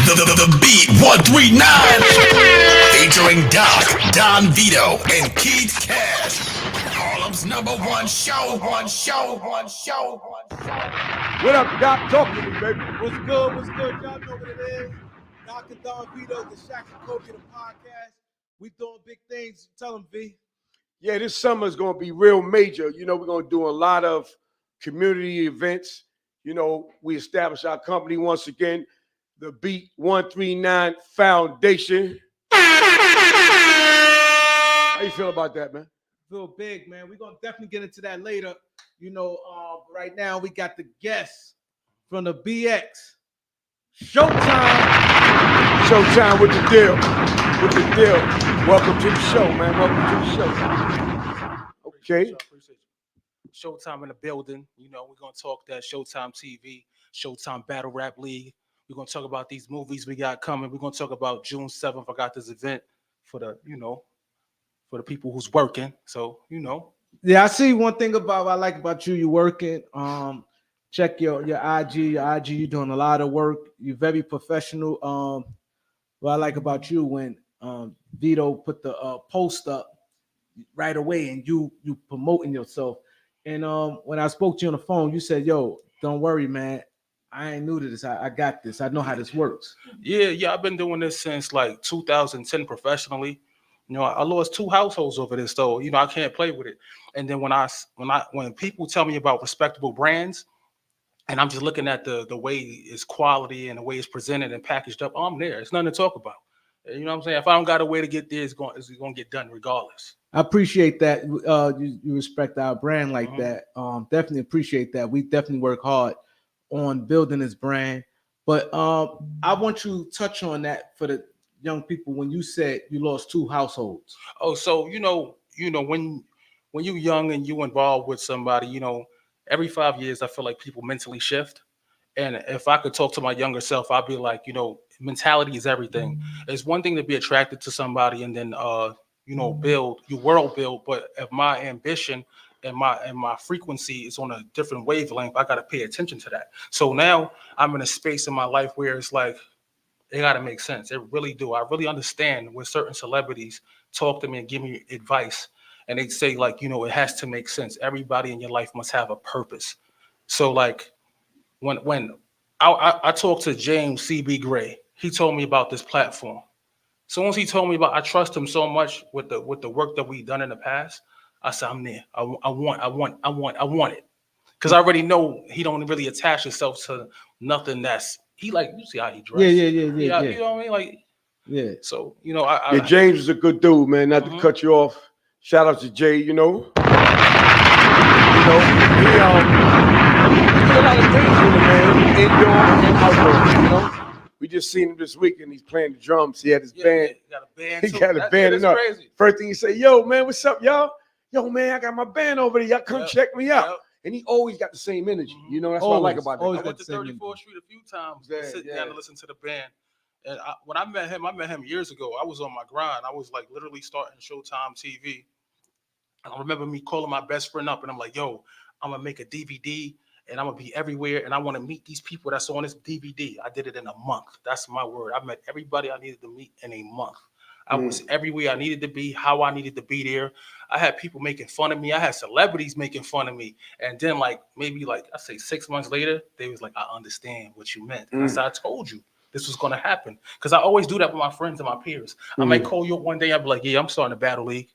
The Beat 139 featuring Doc, Don Vito, and Keith Cash. Harlem's #1 show. What up, Doc? Talk to me, baby. What's good? Y'all know what it is. Doc and Don Vito, the Shaq and Kobe, the podcast. We doing big things. Tell them, V. Yeah, this summer is going to be real major. You know, we're going to do a lot of community events. You know, we established our company once again, the Beat 139 Foundation. How you feel about that, man? Feel big, man. We're going to definitely get into that later. You know, right now we got the guests from the BX. Sho-Time. Sho-Time with the deal. Welcome to the show, man. Welcome to the show. Okay. Appreciate you. Sho-Time in the building. You know, we're going to talk that Sho-TimeTV, Sho-Time Battle Rap League. We're going to talk about these movies we got coming. We're going to talk about June 7th. I got this event for the, you know, for the people who's working. So, you know. Yeah, I see one thing about what I like about you. You're working. Check your IG. You're doing a lot of work. You're very professional. What I like about you when Vito put the post up right away and you promoting yourself. And when I spoke to you on the phone, you said, "Yo, don't worry, man. I ain't new to this. I got this. I know how this works." Yeah. I've been doing this since like 2010 professionally. You know, I lost 2 households over this, though. You know, I can't play with it. And then when people tell me about respectable brands, and I'm just looking at the way it's quality and the way it's presented and packaged up, I'm there. It's nothing to talk about. You know what I'm saying? If I don't got a way to get there, it's going to get done regardless. I appreciate that. You respect our brand like that. Definitely appreciate that. We definitely work hard on building this brand. But I want you to touch on that for the young people when you said you lost 2 households. Oh, so you know when you're young and you involved with somebody, you know, every 5 years I feel like people mentally shift. And if I could talk to my younger self, I'd be like, you know, mentality is everything. It's one thing to be attracted to somebody and then you know, build your world build, but if my ambition and my frequency is on a different wavelength, I got to pay attention to that. So now I'm in a space in my life where it's like it got to make sense. It really do. I really understand when certain celebrities talk to me and give me advice and they say like, you know, it has to make sense. Everybody in your life must have a purpose. So like when I talked to James C.B. Gray, he told me about this platform. So once he told me about, I trust him so much with the work that we've done in the past. I said, I'm there. I want it. Because I already know he don't really attach himself to nothing that's, he like, you see how he dressed. Yeah. You know what I mean? Like, yeah. So, you know, Yeah, James is a good dude, man. Not to cut you off. Shout out to Jay, you know. You know, he did a lot of things with him, man. Indoor and outdoor, you know. We just seen him this weekend. He's playing the drums. He had his band. He got a band. He got a band. That's crazy. First thing he said, "Yo, man, what's up, y'all? Yo, man, I got my band over there. Y'all come check me out." And he always got the same energy. You know, that's what I like about it. I went to 34th Street a few times to sit down and listen to the band. And when I met him years ago. I was on my grind. I was like literally starting Sho-TimeTV. And I remember me calling my best friend up and I'm like, "Yo, I'm going to make a DVD. And I'm going to be everywhere. And I want to meet these people that's on this DVD. I did it in a month. That's my word. I met everybody I needed to meet in a month. I was everywhere I needed to be, how I needed to be there. I had people making fun of me. I had celebrities making fun of me. And then like, maybe like, I say 6 months later, they was like, "I understand what you meant." And I said, "I told you this was going to happen." Because I always do that with my friends and my peers. I might call you up one day. I'll be like, "Yeah, I'm starting a battle league.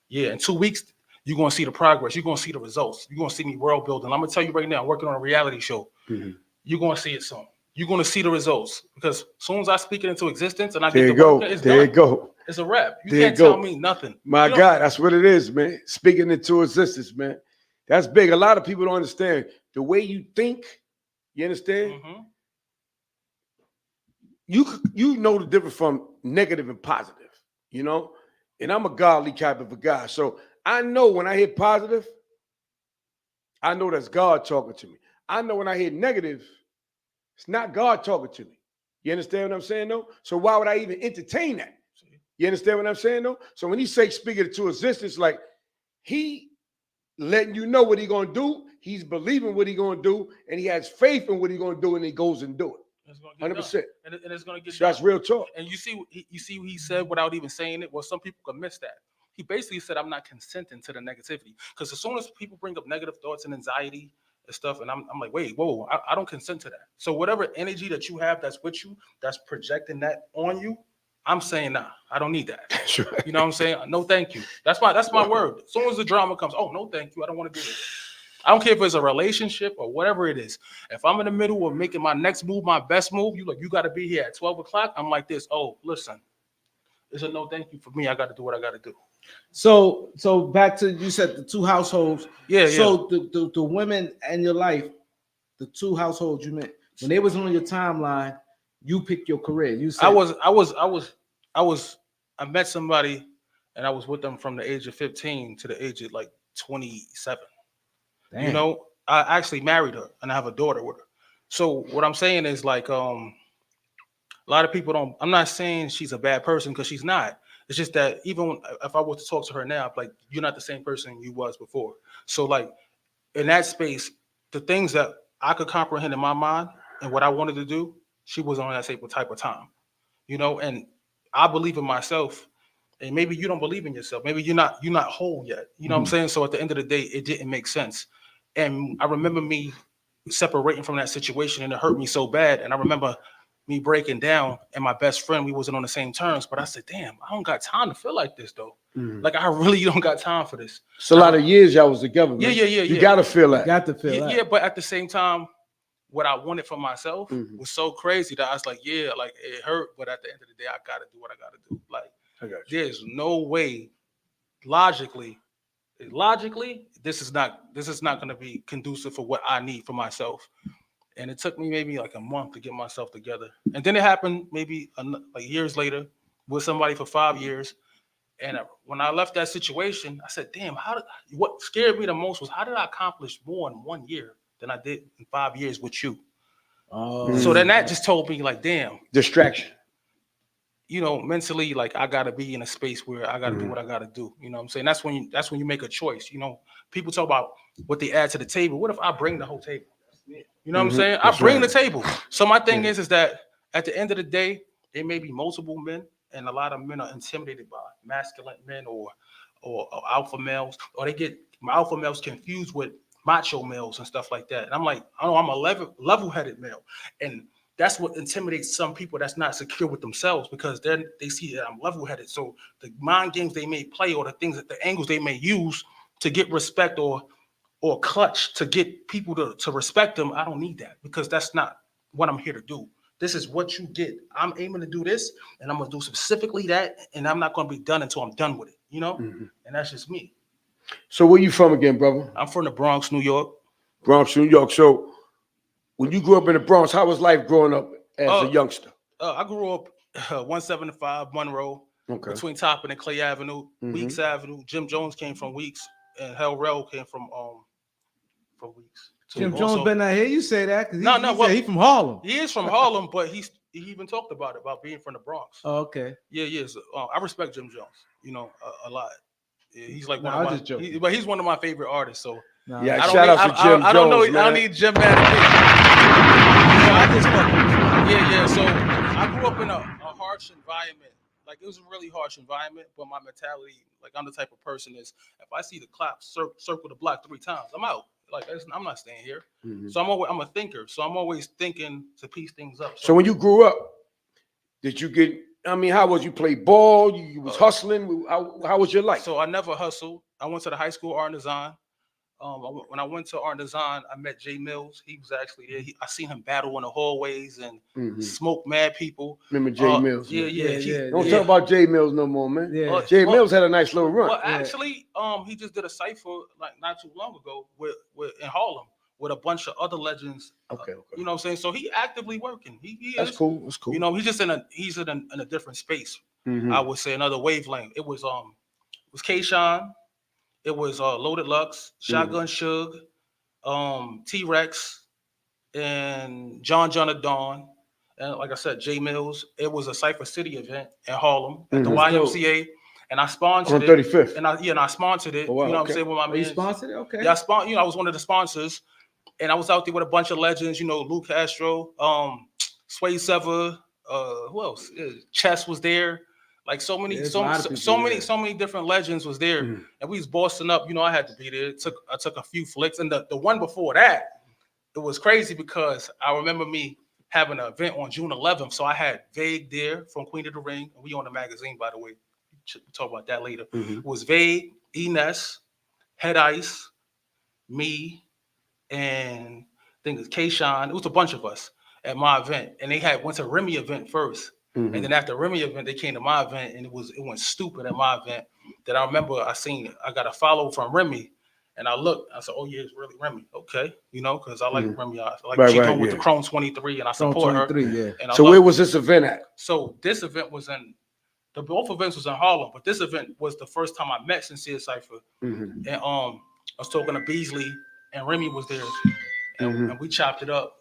Yeah, in 2 weeks, you're going to see the progress. You're going to see the results. You're going to see me world building. I'm going to tell you right now, I'm working on a reality show. You're going to see it soon. You're going to see the results. Because as soon as I speak it into existence and I get the work, it's done. It's a wrap. You can't tell me nothing." My God, that's what it is, man. Speaking into existence, man. That's big. A lot of people don't understand the way you think. You understand? You know the difference from negative and positive, you know? And I'm a godly type of a guy. So I know when I hit positive, I know that's God talking to me. I know when I hit negative, it's not God talking to me. You understand what I'm saying, though? So why would I even entertain that? You understand what I'm saying, though? So when he say speaking it to existence, like he letting you know what he gonna do, he's believing what he gonna do, and he has faith in what he gonna do, and he goes and do it. It's gonna get 100%. done. And it's gonna get So that's done. real talk. And you see what he said without even saying it. Well, some people could miss that. He basically said, "I'm not consenting to the negativity," because as soon as people bring up negative thoughts and anxiety and stuff, and I'm like, wait, whoa, I don't consent to that. So whatever energy that you have that's with you, that's projecting that on you, I'm saying, nah, I don't need that. That's right. You know what I'm saying? No, thank you. That's my word. As soon as the drama comes, oh no, thank you. I don't want to do this. I don't care if it's a relationship or whatever it is. If I'm in the middle of making my next move, my best move, you got to be here at 12 o'clock. I'm like this. Oh, listen, it's a no thank you for me. I got to do what I got to do. So back to, you said the two households. Yeah. So the women in your life, the two households you met, when they was on your timeline, you picked your career. You said I met somebody and I was with them from the age of 15 to the age of like 27. Damn. You know, I actually married her and I have a daughter with her. So what I'm saying is like a lot of people don't. I'm not saying she's a bad person because she's not. It's just that even if I was to talk to her now, I'm like, you're not the same person you was before. So like in that space, the things that I could comprehend in my mind and what I wanted to do, she was on that same type of time, you know. And I believe in myself, and maybe you don't believe in yourself. Maybe you're not whole yet. You know what I'm saying? So at the end of the day, it didn't make sense. And I remember me separating from that situation, and it hurt me so bad. And I remember me breaking down, and my best friend, we wasn't on the same terms. But I said, damn, I don't got time to feel like this though. Like I really don't got time for this. It's a lot of years y'all was together, man. Yeah. You gotta feel that. got to feel that. Yeah, but at the same time, what I wanted for myself was so crazy that I was like, yeah, like it hurt, but at the end of the day, I gotta do what I gotta do. Like, I got you. there's no way, logically, this is not gonna be conducive for what I need for myself. And it took me maybe like a month to get myself together. And then it happened maybe like years later with somebody for 5 years. And when I left that situation, I said, damn, what scared me the most was how did I accomplish more in 1 year than I did in 5 years with you? So then that just told me like, damn. Distraction. You know, mentally, like I gotta be in a space where I gotta do what I gotta do. You know what I'm saying? That's when you make a choice. You know, people talk about what they add to the table. What if I bring the whole table? You know what I'm saying? I bring the table. So my thing is that at the end of the day, there may be multiple men, and a lot of men are intimidated by masculine men or alpha males, or they get alpha males confused with macho males and stuff like that. And I'm like, I know I'm a level-headed male, and that's what intimidates some people that's not secure with themselves, because then they see that I'm level-headed. So the mind games they may play, or the things that the angles they may use to get respect or clutch to get people to respect them, I don't need that, because that's not what I'm here to do. This is what you get. I'm aiming to do this, and I'm gonna do specifically that, and I'm not gonna be done until I'm done with it, you know? And that's just me. So where you from again, brother? I'm from the Bronx, New York. Bronx, New York. So when you grew up in the Bronx, how was life growing up as a youngster? I grew up 175 Monroe, between Toppin and Clay Avenue, Weeks Avenue. Jim Jones came from Weeks, and Hell Rell came from Weeks. Jim Jones better not hear you say that, because he's from Harlem. He is from Harlem, but he even talked about being from the Bronx. Oh, okay. Yeah. So, I respect Jim Jones, you know, a lot. Yeah, he's like one of my, but he's one of my favorite artists. So yeah, shout out to Jim Jones. I don't know. Man. I don't need Jim mad at me. So I grew up in a harsh environment. Like, it was a really harsh environment, but my mentality, like, I'm the type of person is, if I see the clock circle the block 3 times, I'm out. Like, I'm not staying here. So I'm a thinker. So I'm always thinking to piece things up. So when you grew up, did you get, I mean, how was you play ball? You was hustling? How was your life? So I never hustled. I went to the high school art and design. When I went to art and design, I met JAE MILLZ. He was actually there. I seen him battle in the hallways and smoke mad people. Remember JAE MILLZ? Yeah. Don't talk about JAE MILLZ no more, man. Yeah. JAE MILLZ had a nice little run. Well, actually, he just did a cipher like not too long ago with in Harlem with a bunch of other legends. Okay. You know what I'm saying? So he actively working. He That's is cool. That's cool. You know, he's in a different space. I would say another wavelength. It was K-Shine. It was Loaded Lux, Shotgun Suge, T-Rex, and John of Dawn. And like I said, JAE MILLZ. It was a Cypher City event in Harlem at the YMCA. And I sponsored it. On 35th. And I sponsored it. Oh, wow, you know what I'm saying? With my man. You sponsored it? Okay. Yeah, I was one of the sponsors. And I was out there with a bunch of legends, you know, Lou Castro, Sway Sever, who else? Chess was there. Like so many, There's a so lot of so, people so many, there. so many different legends was there, Mhm. and we was bossing up. You know, I had to be there. I took a few flicks, and the one before that, it was crazy because I remember me having an event on June 11th. So I had Vague there from Queen of the Ring. We on the magazine, by the way. We'll talk about that later. Mhm. It was Vague, Ines, Head Ice, me, and I think it's Kayshawn. It was a bunch of us at my event, and they went to Remy event first, Mhm. and then after Remy event, they came to my event, and it went stupid at my event. That I remember I got a follow from Remy, and I looked, I said, "Oh yeah, it's really Remy." Okay, you know, because I like Mhm. Remy. I like Right, she right, going with yeah. the Chrome 23, and I From support her. 23, yeah. And I So love where was this event at? So this event was both events was in Harlem, but this event was the first time I met Sincere Cypher. Mhm. And I was talking to Beasley, and Remy was there, Mhm. and we chopped it up.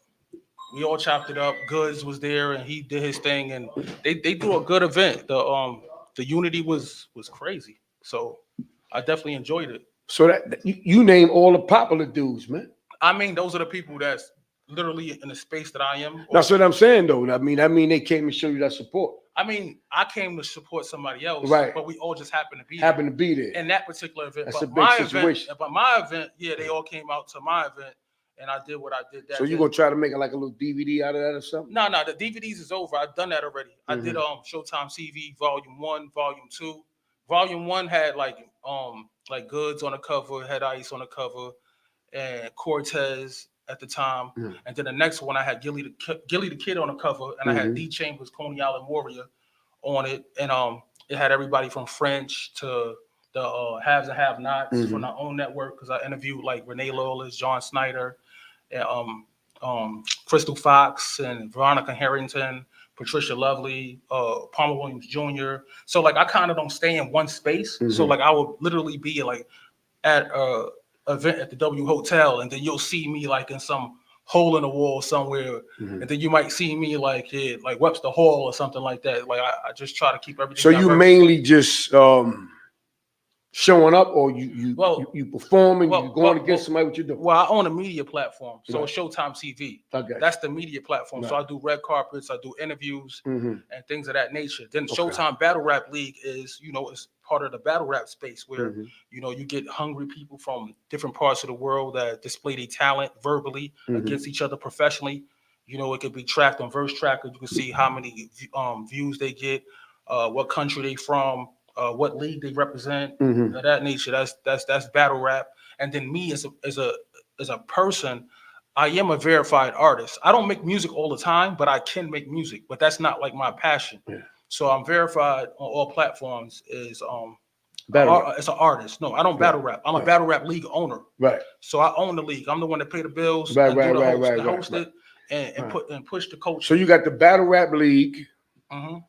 We all chopped it up. GOODZ was there, and he did his thing, and they threw a good event. The unity was crazy, so I definitely enjoyed it. So that you name all the popular dudes, man. I mean, those are the people that's literally in the space that I am. That's what I'm saying, though. I mean, they came and showed you that support. I mean, I came to support somebody else, Right. but we all just happened to be Happened to be there. in that particular event. That's but a big my situation. event, but my event, yeah, they all came out to my event, and I did what I did. That So you day. gonna try to make it like a little DVD out of that or something? No, the DVDs is over. I've done that already. I did Mm-hmm. Showtime TV Volume 1, Volume 2. Volume 1 had like GOODZ on the cover, Head Ice on the cover, and Cortez at the time. Mhm. And then the next one I had Gilly the Kid on the cover, and I had Mhm. D Chambers, Coney Island Warrior on it. And it had everybody from French to the haves and have nots Mhm. from our own network, because I interviewed like Renee Lawless, John Snyder, and Crystal Fox and Veronica Harrington, Patricia Lovely, Palmer Williams Jr. So like I kind of don't stay in one space. So Mhm. like I would literally be like at a event at the W Hotel, and then you'll see me like in some hole in the wall somewhere, Mhm. and then you might see me like like Webster Hall or something like that. Like I just try to keep everything. So you diverse. mainly just showing up, or you performing, you going against somebody? What you doing? Well, I own a media platform, so Right. it's ShoTimeTV. Okay. That's the media platform. So Right. I do red carpets, I do interviews, Mhm. and things of that nature. Then Okay. Showtime Battle Rap League is, it's part of the battle rap space where, Mhm. you get hungry people from different parts of the world that display their talent verbally Mhm. against each other professionally. It could be tracked on Verse Tracker. You can see how many views they get, what country they from, what league they represent, Mhm. of that nature. That's battle rap. And then me as a person, I am a verified artist. I don't make music all the time, but I can make music. But that's not like my passion. Yeah. So I'm verified on all platforms as Battle rap. as an artist. No, I don't battle rap. I'm a Right. battle rap league owner. Right. So I own the league. I'm the one that pay the bills, Right, and do right, the right, host, right, and right, host right. it, and Right. push the coach. So you got the Battle Rap League. Mhm.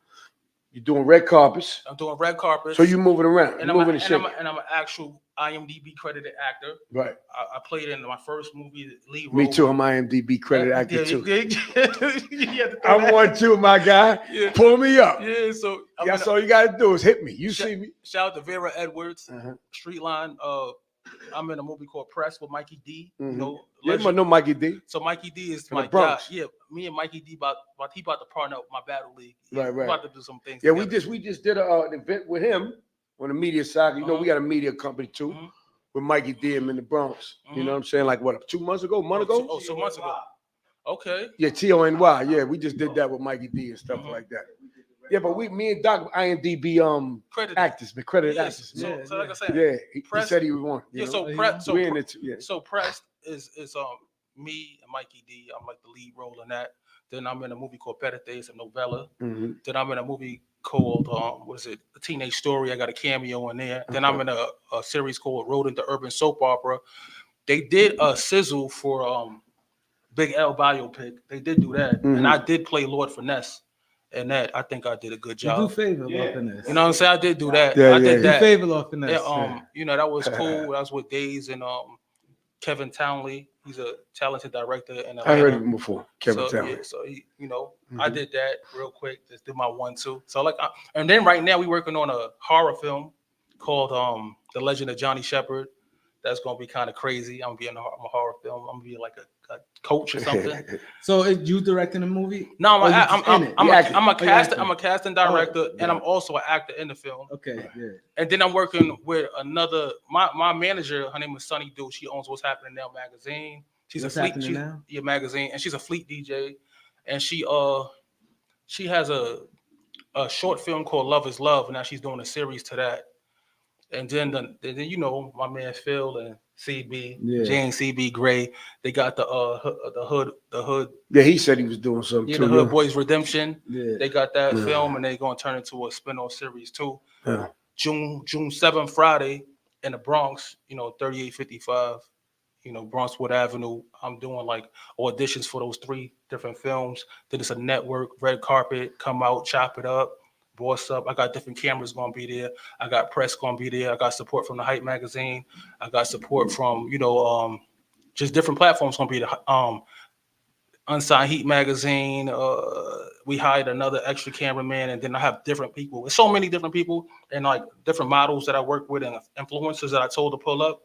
You're doing red carpets. I'm doing red carpets. So you moving around. and You're moving and I'm shaking. an actual IMDb credited actor. Right. I played in my first movie, lead role. Me too. I'm IMDb credit actor Yeah, too. you had to throw I'm that. one too, my guy. Yeah. Pull me up. Yeah, so That's all you gotta do is hit me. You Shout- see me. Shout out to Vera Edwards, Uh-huh. Streetline. I'm in a movie called Press with Mikey D. Mhm. Yeah, I know Mikey D. So Mikey D is From the my guy. Bronx. Yeah, me and Mikey D about to partner up with my battle league. Yeah, Right, we're right. about to do some things. Yeah, together. we just did an event with him on the media side. You know, we got a media company too Mhm. with Mikey D in the Bronx. You know what I'm saying? Like what, 2 months ago, a month ago? Oh, 2 months ago. Okay. Yeah, TONY. Yeah, we just did that with Mikey D and stuff Mhm. like that. Yeah, but me and Doc IMDb Credited. actors, but credited Yes. actors. So like I said, Yeah, he Press- said he was one. yeah. You So know? Press. we in it. Yeah. So Press is me and Mikey D. I'm like the lead role in that. Then I'm in a movie called Better Days, a novella. Mhm. Then I'm in a movie called what is it? A Teenage Story. I got a cameo in there. Then I'm in a series called Road into Urban Soap Opera. They did a sizzle for Big L biopic. They did do that, and I did play Lord Finesse. And that I think I did a good You do job. favor off in this. You know what I'm saying? I did do that. Yeah, I did yeah. You that. favor off in this. Yeah, that was cool. That was with Days and Kevin Townley. He's a talented director in Atlanta. I heard of him before, Kevin so, Townley. Yeah, so he, I did that real quick. Just did my 1-2. So and then right now we're working on a horror film called The Legend of Johnny Shepard. That's gonna be kind of crazy. I'm gonna be in a horror film. I'm gonna be like a coach or something. So is you directing the movie? No, Or you just in it? I'm a acting. casting director, Oh, and I'm also an actor in the film. Okay, yeah. And then I'm working with another my manager. Her name is Sunny Dude. She owns What's Happening Now magazine. She's What's a fleet Happening Now? Yeah, magazine, and she's a fleet DJ. And she has a short film called Love Is Love, and now she's doing a series to that. And then you know my man Phil and CB, Yeah. Jay and CB Gray, they got the hood. Yeah, he said he was doing something Yeah, too. the Hood Boys Redemption. Yeah. They got that Yeah. film, and they're gonna turn into a spin-off series too. Yeah. June 7th, Friday, in the Bronx. You know, 3855. You know, Bronxwood Avenue. I'm doing like auditions for those 3 different films. Then it's a network, red carpet, come out, chop it up, boss up. I got different cameras gonna be there. I got press gonna be there. I got support from the Hype magazine. I got support from, you know, just different platforms gonna be the Unsigned Heat magazine. We hired another extra cameraman, and then I have different people. There's so many different people and like different models that I work with and influencers that I told to pull up.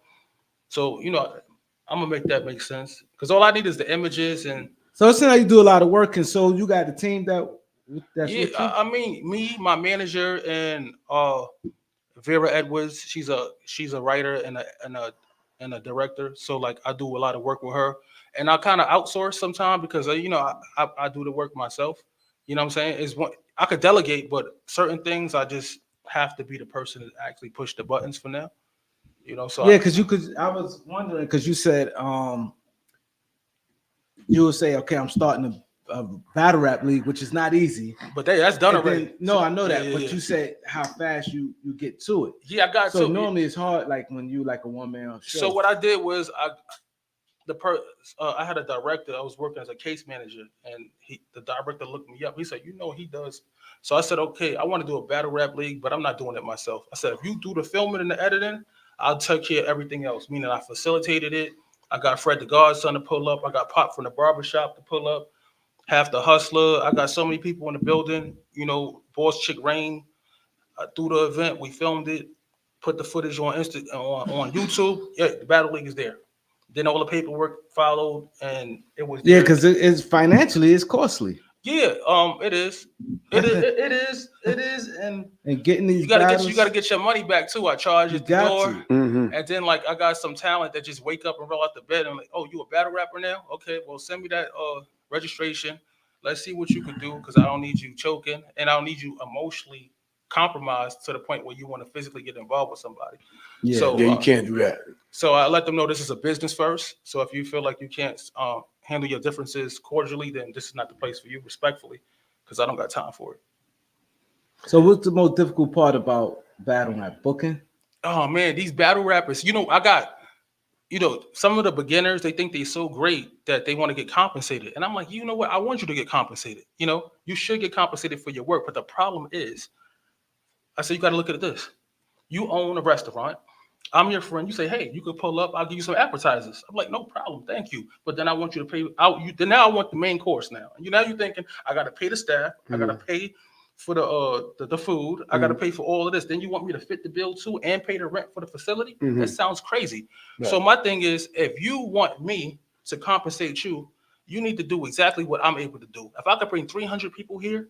So, you know, I'm gonna make that make sense because all I need is the images and. So it seems like you do a lot of work, and so you got a team that's with you? I mean, me, my manager, and Vera Edwards. She's a writer and a director. So like I do a lot of work with her, and I kind of outsource sometimes because you know I do the work myself. You know what I'm saying? Is one I could delegate, but certain things I just have to be the person to actually push the buttons for now. You know, so yeah, because I was wondering because you said you would say, okay, I'm starting a battle rap league, which is not easy. But that's done already. No, I know that. Yeah, but yeah. you said how fast you get to it. Yeah, I got so to. normally it's hard, like when you like a one-man show. So what I did was I had a director. I was working as a case manager, and the director looked me up. He said, "You know, he does." So I said, "Okay, I want to do a battle rap league, but I'm not doing it myself." I said, "If you do the filming and the editing, I'll take care of everything else." Meaning, I facilitated it. I got Fred the Godson to pull up. I got Pop from the barbershop to pull up. Half the Hustler. I got so many people in the building. You know, Boss Chick Rain. Through the event, we filmed it, put the footage on on YouTube. Yeah, the battle league is there. Then all the paperwork followed, and it was yeah, because it's financially it's costly. Yeah, it is. It is, and getting these you gotta get your money back too. I charge at the door, and then like I got some talent that just wake up and roll out the bed and like, oh, you a battle rapper now? Okay, well send me that registration. Let's see what you can do because I don't need you choking, and I don't need you emotionally compromised to the point where you want to physically get involved with somebody. Yeah, so, you can't do that. So I let them know this is a business first. So if you feel like you can't handle your differences cordially, then this is not the place for you, respectfully, because I don't got time for it. So what's the most difficult part about battle rap? Booking? Oh man, these battle rappers, you know, I got, you know, some of the beginners, they think they're so great that they want to get compensated. And I'm like, you know what? I want you to get compensated. You know, you should get compensated for your work. But the problem is, I said, you got to look at this. You own a restaurant. I'm your friend. You say, hey, you could pull up. I'll give you some appetizers. I'm like, no problem. Thank you. But then I want you to pay out. Then now I want the main course now. And now you're thinking, I got to pay the staff. I got to pay for the food. I got to pay for all of this. Then you want me to fit the bill too and pay the rent for the facility? That sounds crazy. Right. So my thing is, if you want me to compensate you, you need to do exactly what I'm able to do. If I could bring 300 people here,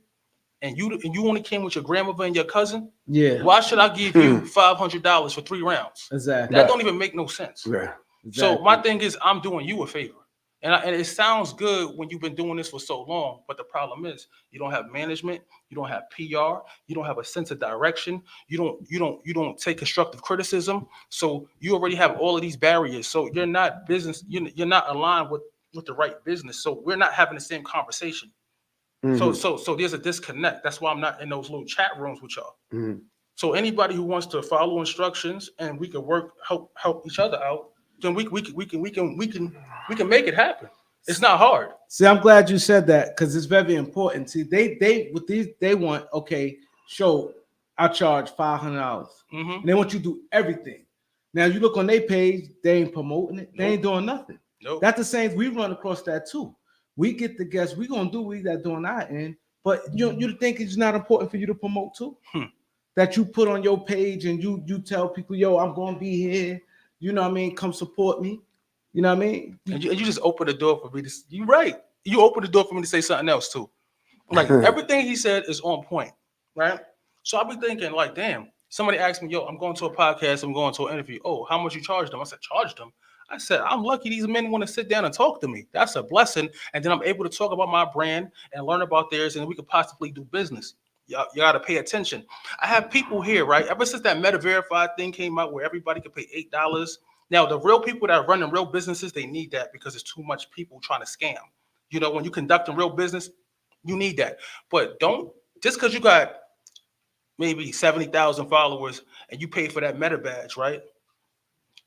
and you only came with your grandmother and your cousin, yeah, why should I give you $500 for 3 rounds? Exactly. That don't even make no sense. Yeah. Exactly. So my thing is, I'm doing you a favor, and it sounds good when you've been doing this for so long. But the problem is, you don't have management, you don't have PR, you don't have a sense of direction, you don't take constructive criticism. So you already have all of these barriers. So you're not business. You're not aligned with the right business. So we're not having the same conversation. So there's a disconnect. That's why I'm not in those little chat rooms with y'all. So anybody who wants to follow instructions and we can help each other out, then we can make it happen. It's not hard. See, I'm glad you said that because it's very important. See, they want, okay, show I charge $500. And they want you to do everything. Now you look on their page, they ain't promoting it, they ain't doing nothing. That's the same. We run across that too. We get the guests. We're gonna do what we got doing our end, but you think it's not important for you to promote too? That you put on your page and you tell people, yo, I'm gonna be here. you know what I mean, come support me. You know what I mean? And you just open the door for me to. You're right. You open the door for me to say something else too. Like everything he said is on point, right? So I'll be thinking, like, damn. Somebody asked me, "Yo, I'm going to a podcast. I'm going to an interview. Oh, how much you charge them?" I said, "Charge them." I said, "I'm lucky these men want to sit down and talk to me. That's a blessing." And then I'm able to talk about my brand and learn about theirs, and we could possibly do business. You got to pay attention. I have people here, right? Ever since that Meta Verified thing came out, where everybody could pay $8. Now, the real people that are running real businesses, they need that because there's too much people trying to scam. You know, when you conduct a real business, you need that. But don't just because you got maybe 70,000 followers and you pay for that Meta badge, right?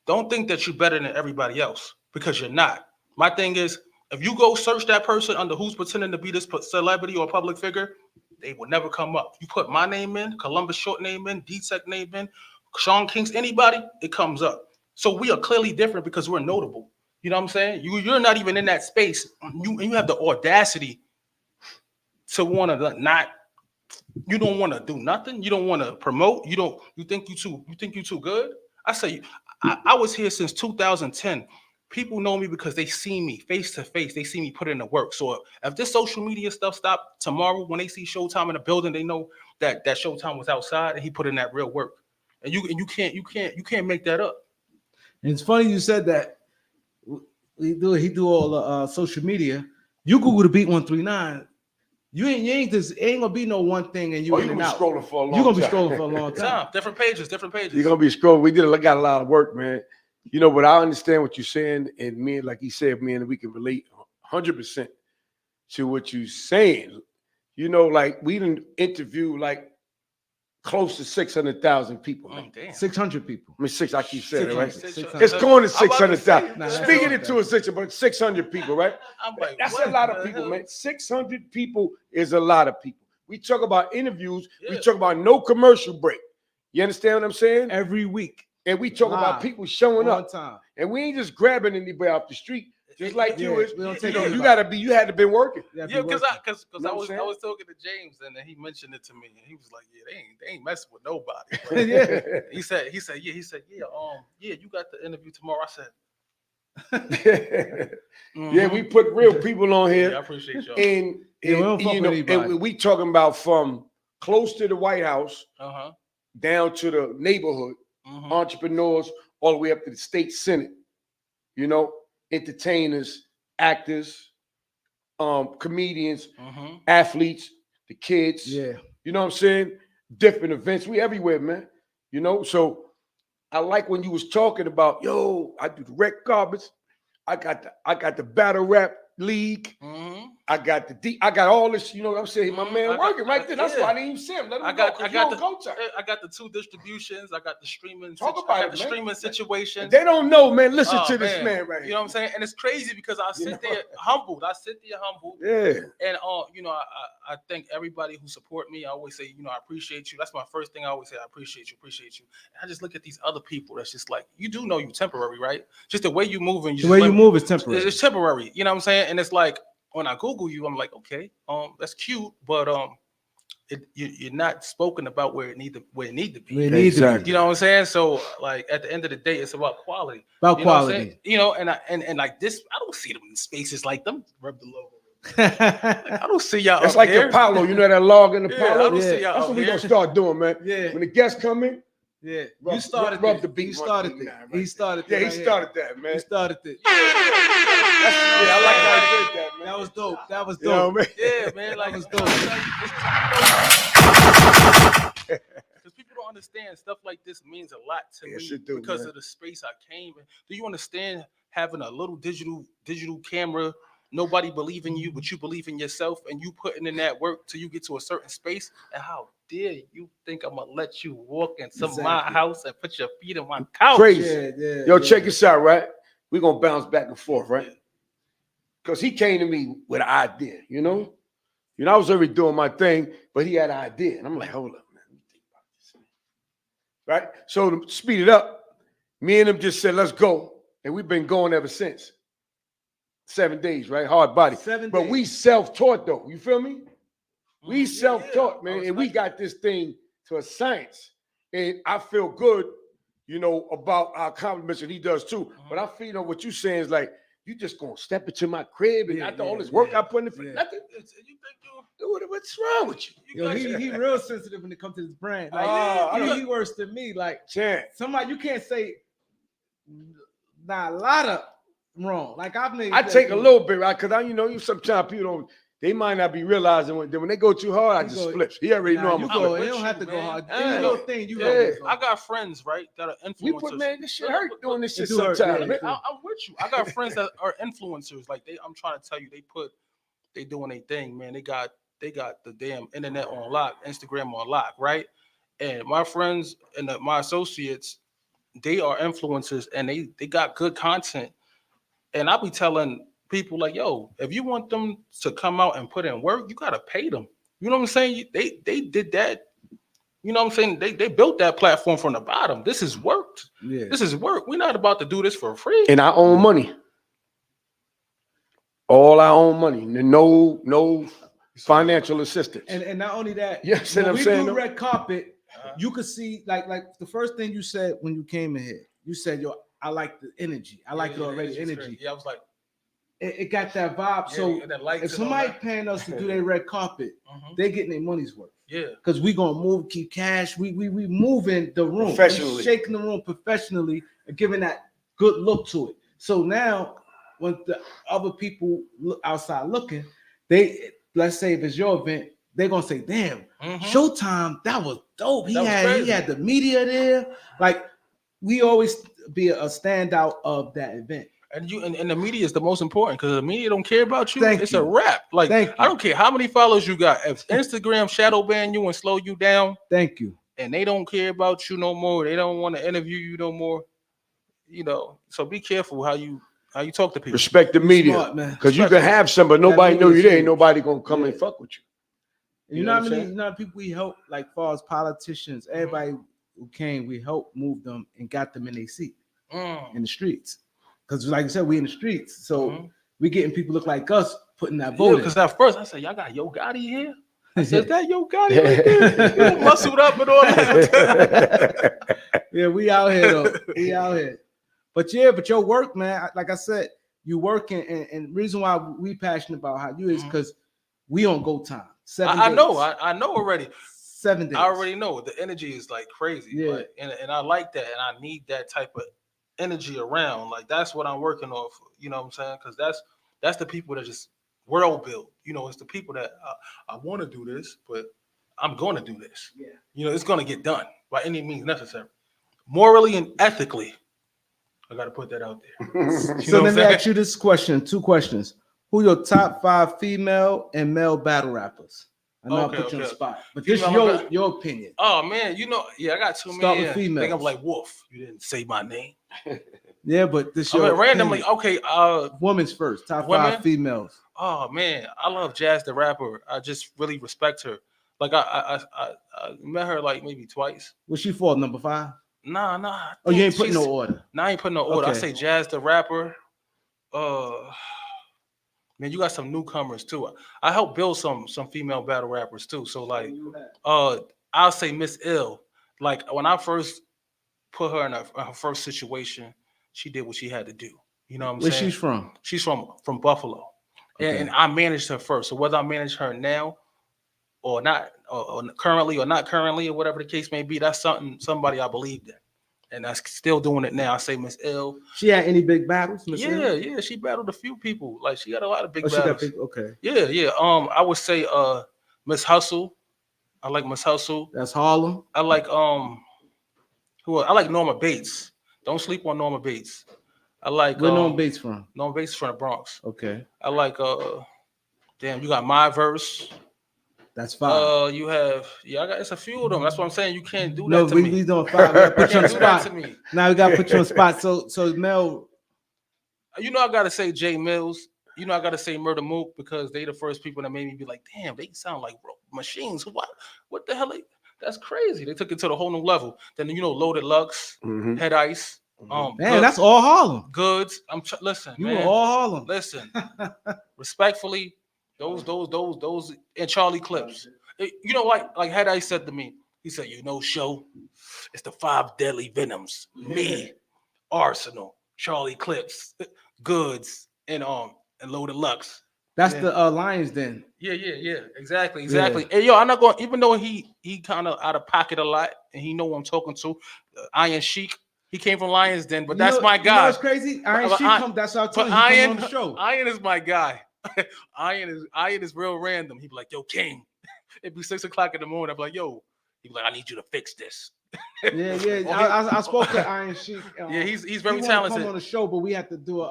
Don't think that you're better than everybody else because you're not. My thing is, if you go search that person under who's pretending to be this celebrity or public figure, they will never come up. You put my name in, Columbus Short name in, D-Tech name in, Sean King's, anybody, it comes up. So we are clearly different because we're notable. You know what I'm saying? You're not even in that space. You have the audacity to want to not. You don't want to do nothing. You don't want to promote. You think you too good. I say I was here since 2010. People know me because they see me face to face. They see me put in the work. So if this social media stuff stopped tomorrow, when they see Showtime in the building, they know that Showtime was outside and he put in that real work. And you can't make that up. And it's funny you said that. He do all the social media. You Google the Beat 139. You ain't gonna be no one thing and you in and out. Scrolling for a long You're gonna be time. scrolling for a long time. Different pages. You're gonna be scrolling. We got a lot of work, man. You know, but I understand what you're saying, and me, like he said, man, we can relate 100% to what you're saying. You know, like we didn't interview like close to 600,000 people. Oh, damn. 600 people. I mean, I keep saying it, right? 600. It's going to 600,000. Nah, Speaking it to a 600, but 600 people, right? I'm like, That's what a lot of the people, hell? man. 600 people is a lot of people. We talk about interviews. We Yeah. talk about no commercial break. You understand what I'm saying? Every week. And we talk about Live. people showing On up. time. And we ain't just grabbing anybody off the street. Just like you is. We don't take You anybody. you had to be working. Yeah, because I You know what I'm was saying? talking to James and then he mentioned it to me and he was like, yeah, they ain't messing with nobody. Yeah. He said, yeah, you got the interview tomorrow. I said, Yeah, we put real people on here. yeah, I appreciate y'all. And, Yeah, we don't fuck you with know, anybody. and we talking about from close to the White House Uh-huh. down to the neighborhood, Mhm. entrepreneurs, all the way up to the state senate, you know, entertainers, actors, comedians, Mhm. athletes, the kids. Yeah. You know what I'm saying? Different events. We everywhere, man. You know, so I like when you was talking about, yo, I do the red carpets. I got the battle rap league. Mhm. I got all this, you know what I'm saying? My man I got- working right there. That's yeah. why I didn't even see him. Let him I go, got 'cause you don't go to. I got the 2 distributions. I got the streaming. Talk I about got it, the man. streaming situation. They don't know, man. Listen Oh, to this man right You here. know what I'm saying? And it's crazy because I sit know? there humbled. Yeah. And you know, I thank everybody who support me. I always say, you know, I appreciate you. That's my first thing I always say. I appreciate you. And I just look at these other people that's just like, you do know you temporary, right? Just the way you move and The way you move is temporary. It's temporary. You know what I'm saying? And it's like when I Google you, I'm like, okay, that's cute, but you're not spoken about where it need to be. We need to be. Exactly. You know what I'm saying? So like at the end of the day, it's about quality. About You know what I'm saying? quality. You know, and like this, I don't see them in spaces like them. Rub the logo. I don't see y'all. That's up like there. Apollo. You know that log in Yeah, I Apollo? don't see Yeah. y'all. That's up what we there. gonna start doing, man. Yeah. When the guests come in, Yeah. Rub- You started rub it. the beat He started one, it. right He there. started it. yeah, he right here. started that, man. He started it. Yeah, I like how he did that, man. That was dope. That was You know dope. what I mean? Yeah, man. Like was it's because people don't understand stuff like this means a lot to Yes, me it do, because man. of the space I came in. Do you understand having a little digital camera? Nobody believe in you, but you believe in yourself, and you putting in that work till you get to a certain space. And how dare you think I'm gonna let you walk into my Exactly. house and put your feet on my couch? Crazy. Yeah. Yo, check this out, right? We're gonna bounce back and forth, right? Because he came to me with an idea, you know? You know, I was already doing my thing, but he had an idea. And I'm like, hold up, man. Let me think about this. Right? So to speed it up, me and him just said, let's go. And we've been going ever since. 7 days, right? Hard body. 7 But days. we self-taught though. You feel me? We Yeah, self-taught, yeah. man. I And we respect got this thing to a science. And I feel good, you know, about our compliments, and he does too. But I feel, you know, what you saying is like, you just gonna step into my crib and after all this work I put in for nothing. You think you? Dude, what's wrong with you? Yo, he real sensitive when it comes to his brand. Like he worse than me. Like somebody, you can't say not a lot of wrong. Like I take a little bit, right? Because you know, you sometimes people don't. They might not be realizing when they go too hard. I just flip. He already know I'm a flip. You don't have to go hard. Any little thing you I got friends, right, that are influencers. We man, this shit hurt doing this shit sometimes. I'm with you. I got friends that are influencers. Like I'm trying to tell you, they doing their thing, man. They got the damn internet on lock, Instagram on lock, right? And my friends and my associates, they are influencers and they got good content. And I'll be telling people like, yo, if you want them to come out and put in work, you gotta pay them. You know what I'm saying? They did that. You know what I'm saying? They built that platform from the bottom. This is work. Yeah. This is work. We're not about to do this for free. And our own money. All our own money. No financial assistance. And not only that, when we do red carpet, you could see like the first thing you said when you came in here, you said, yo, I like the energy. I like the already energy. Great. Yeah, I was like, it got that vibe. So if somebody paying us to do their red carpet, they getting their money's worth. Yeah, because we gonna move, keep cash. We moving the room, professionally, shaking the room professionally, and giving that good look to it. So now, when the other people look outside looking, let's say if it's your event, they're gonna say, "Damn, Showtime, that was dope. He had the media there. Like we always be a standout of that event." And the media is the most important because the media don't care about you. It's a wrap. Like I don't care how many followers you got. If Instagram shadow ban you and slow you down, thank you. And they don't care about you no more. They don't want to interview you no more. You know, so be careful how you talk to people. Respect the media, because you can have some, but nobody know you there. Ain't nobody gonna come and fuck with you. You know what I mean? You know people we help, like far as politicians, everybody who came, we helped move them and got them in their seat in the streets. Because like I said, we in the streets, so we getting people look like us putting that vote. Because at first I said, y'all got Yo Gotti here. I said, is that Yo Gotti right there? Muscled up and all that. Yeah, we out here though. We out here. But your work, man. Like I said, you working, and reason why we passionate about how you is because we on go time. 7 days. I know already. 7 days. I already know the energy is like crazy. Yeah, like, and I like that, and I need that type of energy around. Like that's what I'm working off. You know what I'm saying? Because that's the people that just world build. You know, it's the people that I want to do this, but I'm going to do this. Yeah. You know, it's going to get done by any means necessary, morally and ethically. I got to put that out there. So let me ask you this question. 2 questions. Who your top 5 female and male battle rappers? I know I put you on the spot, but this is your opinion. Oh man, you know, I got too many. Start with females. I think I'm like Wolf. You didn't say my name. Yeah, but this your randomly. Okay, women's first. Top women? 5 females. Oh man, I love Jazz the rapper. I just really respect her. Like I met her like maybe twice. Was she for number 5? Nah. Oh, you ain't putting no order. Nah, I ain't putting no order. Okay. I say Jazz the rapper. Man, you got some newcomers too. I help build some female battle rappers too. So like, I'll say Miss Ill. Like when I first put her in her first situation, she did what she had to do. You know what I'm saying? Where she's from? She's from Buffalo, and I managed her first. So whether I manage her now or not, or currently or not currently, or whatever the case may be, that's somebody I believed in. And I'm still doing it now. I say Miss Ill. She had any big battles? Yeah. She battled a few people. Like she got a lot of big battles. She got big. Okay. Yeah. I would say Miss Hustle. I like Miss Hustle. That's Harlem. I like I like Norma Bates. Don't sleep on Norma Bates. I like where Norma Bates from? Norma Bates is from the Bronx. Okay. I like you got My Verse. That's 5. You have it's a few of them. That's what I'm saying. You can't do that to me. No, we doing 5. We put you on the spot. Now we gotta put you on the spot. So Mel, you know I gotta say J MILLZ. You know I gotta say MURDA MOOK because they the first people that made me be like, damn, they sound like machines. What the hell? That's crazy. They took it to the whole new level. Then Loaded LUX, Head Ice. Man, that's all Harlem. GOODZ. Listen, you man. Were all Harlem. Listen, respectfully. Those and Charlie Clips. You know, like Head Ice said to me, He said, you know, Sho, it's the 5 deadly venoms. Me, Arsenal, Charlie Clips, Goods, and Loaded Lux. That's the Lions Den. Yeah. Exactly. And yo, I'm not going. Even though he kind of out of pocket a lot, and he know who I'm talking to. Iron Sheik, he came from Lions Den, but that's my guy. You know what's crazy? Iron Sheik come. That's how I told you. He come on the show. Iron is my guy. Iron is real random. He'd be like, yo, King. It'd be 6 o'clock in the morning. I'd be like, yo. He'd be like, I need you to fix this. I spoke to Iron Sheik. Yeah, he's very talented. Come on the show, but we have to do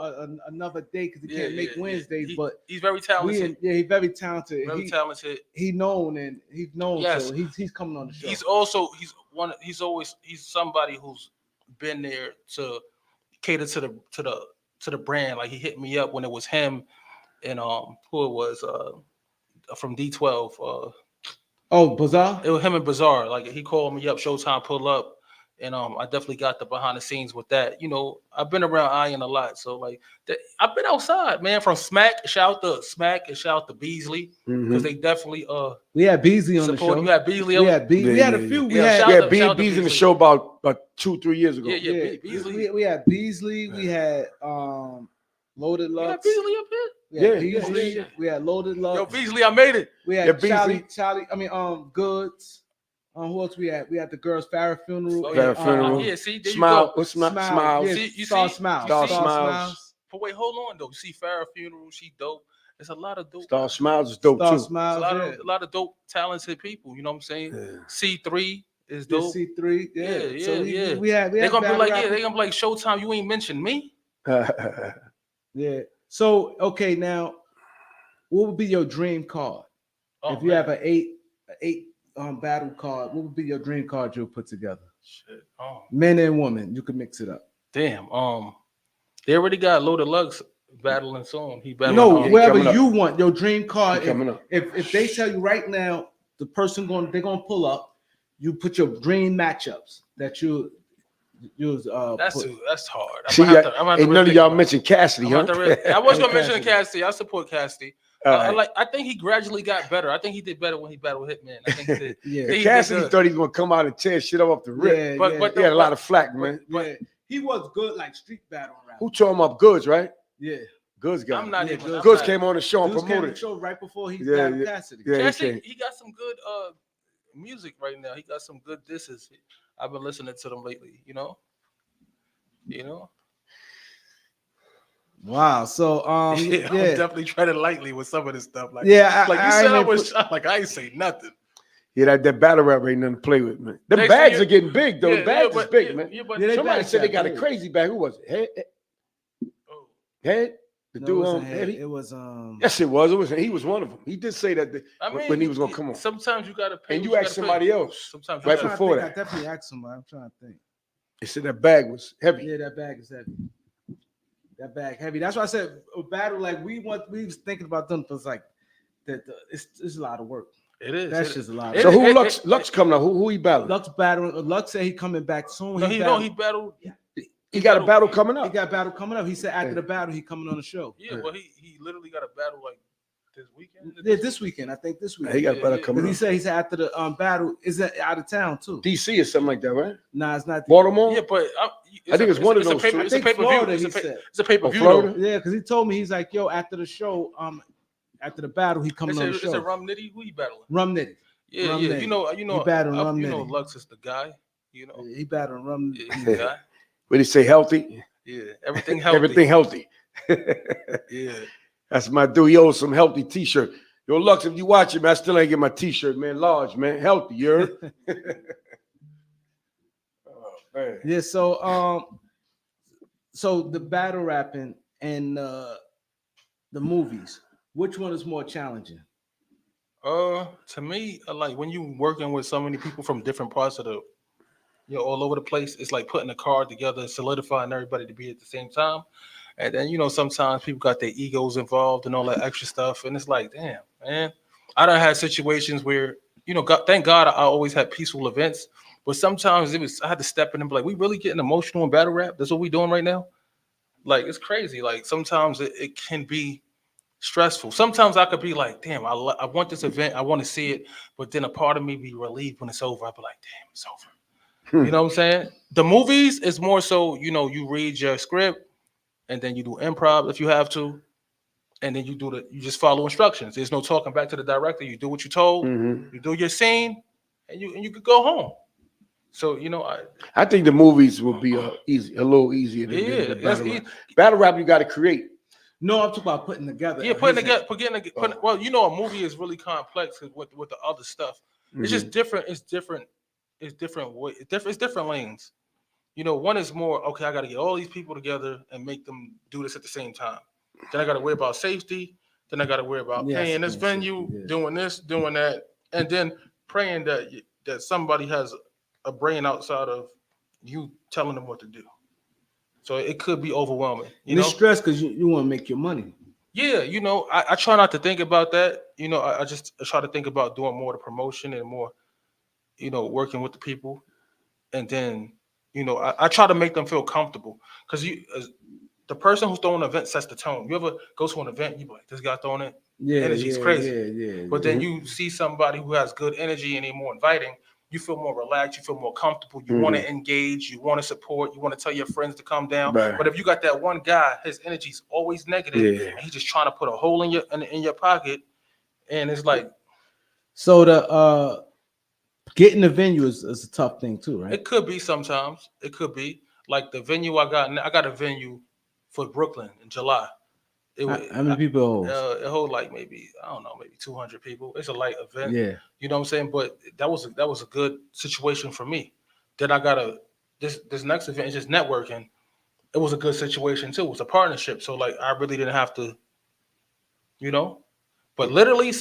another day because he can't make Wednesdays. But he's very talented. He's very talented. Very talented. He's known. Yes. So he's coming on the show. He's somebody who's been there to cater to the brand. Like he hit me up when it was him and who it was from D12. Bazaar? It was him and Bazaar. Like he called me up, Showtime pull up, and I definitely got the behind the scenes with that. You know, I've been around Iron a lot, so like I've been outside, man. From Smack, shout out to Smack and shout out to Beasley because they definitely we had Beasley on the show. You had Beasley. We had a few. We had Beasley in the show about 2-3 years ago. Yeah. Beasley. We had Beasley. We had Loaded Lux. You had Beasley up here. Beasley. We had Loaded Lux. Yo, Beasley, I made it. We had Charlie. Goods. Who else we had? We had the girls' Farrah funeral. Farrah funeral. Yeah, see, there Smile. you go. What's Smiles? Yeah, See, Smiles. Smiles. But wait, hold on though. See, Farrah funeral, she dope. There's a lot of dope. Star Smiles is dope too. Smiles, a lot of dope, talented people. You know what I'm saying? Yeah. C3 is dope. C3, Yeah. So we had they're gonna be like, they're gonna be like, Showtime, you ain't mentioned me. Yeah. So okay, now what would be your dream card? If you have an eight battle card, what would be your dream card you'll put together? Shit. Men and women, you can mix it up. Damn. They already got Loaded Lux battling soon. He battling. No, wherever you want your dream card. Coming If they tell you right now, the person they're gonna pull up, you put your dream matchups that you use. That's hard. See, and none of y'all mentioned Cassidy, huh? I was gonna mention Cassidy. I support Cassidy. I think he gradually got better. I think he did better when he battled Hitman. I think he did. Cassidy thought he was gonna come out and tear shit up the rip. But he had a lot of flack, man. But he was good, like street battle rap. Who tore him up? Goods, right? Yeah. Goods got I'm not him. even. Goods came on the show and Goods came on promoted the show right before he battled Cassidy. Yeah, Cassidy, he got some good music right now. He got some good disses. I've been listening to them lately. You know. Wow. So I'm definitely treading lightly with some of this stuff. Like I ain't say nothing. Yeah, that battle rap ain't nothing to play with, man. The bags are getting big though. The bags is big, man. Somebody said they got a crazy bag. Who was it? Head? The dude Heavy? It was Yes, it was. He was one of them. He did say that when he was gonna come on. Sometimes you gotta pay. And you asked somebody else. Sometimes right before that. I definitely asked somebody. I'm trying to think. They said that bag was heavy. Yeah, that bag is heavy. That bag heavy. That's why I said a battle like we was thinking about them. But it's like it's a lot of work. It is. That's just a lot. Of so who Lux coming out? Who he battling? Lux battling. Lux said he coming back soon. He battled. He got a battle coming up. He got a battle coming up. He said after the battle he coming on the show. Yeah, well he literally got a battle like this weekend. Yeah, this weekend. I think this weekend. He got a battle coming up. He said after the battle is out of town too. DC or something like that, right? Nah, it's not. Baltimore. Yeah, but I think it's one of those. It's a pay-per-view. It's a pay-per-view. Yeah, because he told me he's like, yo, after the show, after the battle, he coming on the show. Is it Rum Nitty? Who he battling? Rum Nitty. Yeah, Rum yeah. Nitty. You know, he battling Rum Nitty. Lux is the guy. You know, he battling Rum. He's the guy. What did he say? Healthy. Yeah, everything healthy. Everything healthy. Yeah, that's my dude. He owes some healthy T-shirt. Yo, Lux, if you watch it, man, I still ain't get my T-shirt, man. Large, man, healthy. You heard? Oh, man. Yeah. So the battle rapping and the movies, which one is more challenging? To me, like when you working with so many people from different parts of the, all over the place, it's like putting a card together and solidifying everybody to be at the same time. And then, sometimes people got their egos involved and all that extra stuff. And it's like, damn, man. I done had situations where, thank God I always had peaceful events. But sometimes I had to step in and be like, we really getting emotional in battle rap? That's what we doing right now? Like, it's crazy. Like, sometimes it can be stressful. Sometimes I could be like, damn, I want this event, I want to see it, but then a part of me be relieved when it's over. I'll be like, damn, it's over. You know what I'm saying? The movies is more so, you read your script and then you do improv if you have to, and then you just follow instructions. There's no talking back to the director. You do what you told, you do your scene, and you could go home. So I think the movies will be a little easier than the battle rap. Battle rap you got to create. No, I'm talking about putting together. Yeah, putting together. Well, a movie is really complex with the other stuff. It's just different. It's different. It's different. It's different lanes. One is more okay. I got to get all these people together and make them do this at the same time. Then I got to worry about safety. Then I got to worry about paying this venue, doing this, doing that, and then praying that somebody has a brain outside of you telling them what to do. So it could be overwhelming. It's stress because you want to make your money. Yeah, I try not to think about that. I just try to think about doing more of the promotion and more, working with the people, and then I try to make them feel comfortable because the person who's throwing an event sets the tone. You ever go to an event, you be like, this guy throwing it, energy's crazy. But then you see somebody who has good energy and they're more inviting. You feel more relaxed. You feel more comfortable. You want to engage. You want to support. You want to tell your friends to come down. Right. But if you got that one guy, his energy's always negative, and he's just trying to put a hole in your pocket, and it's like. So the getting the venue is a tough thing too, right? It could be sometimes. It could be like the venue I got a venue for Brooklyn in July. How many people? It hold like maybe 200 people. It's a light event. Yeah, you know what I'm saying. But that was a good situation for me. Then I got this next event is just networking. It was a good situation too. It was a partnership. So like I really didn't have to, But literally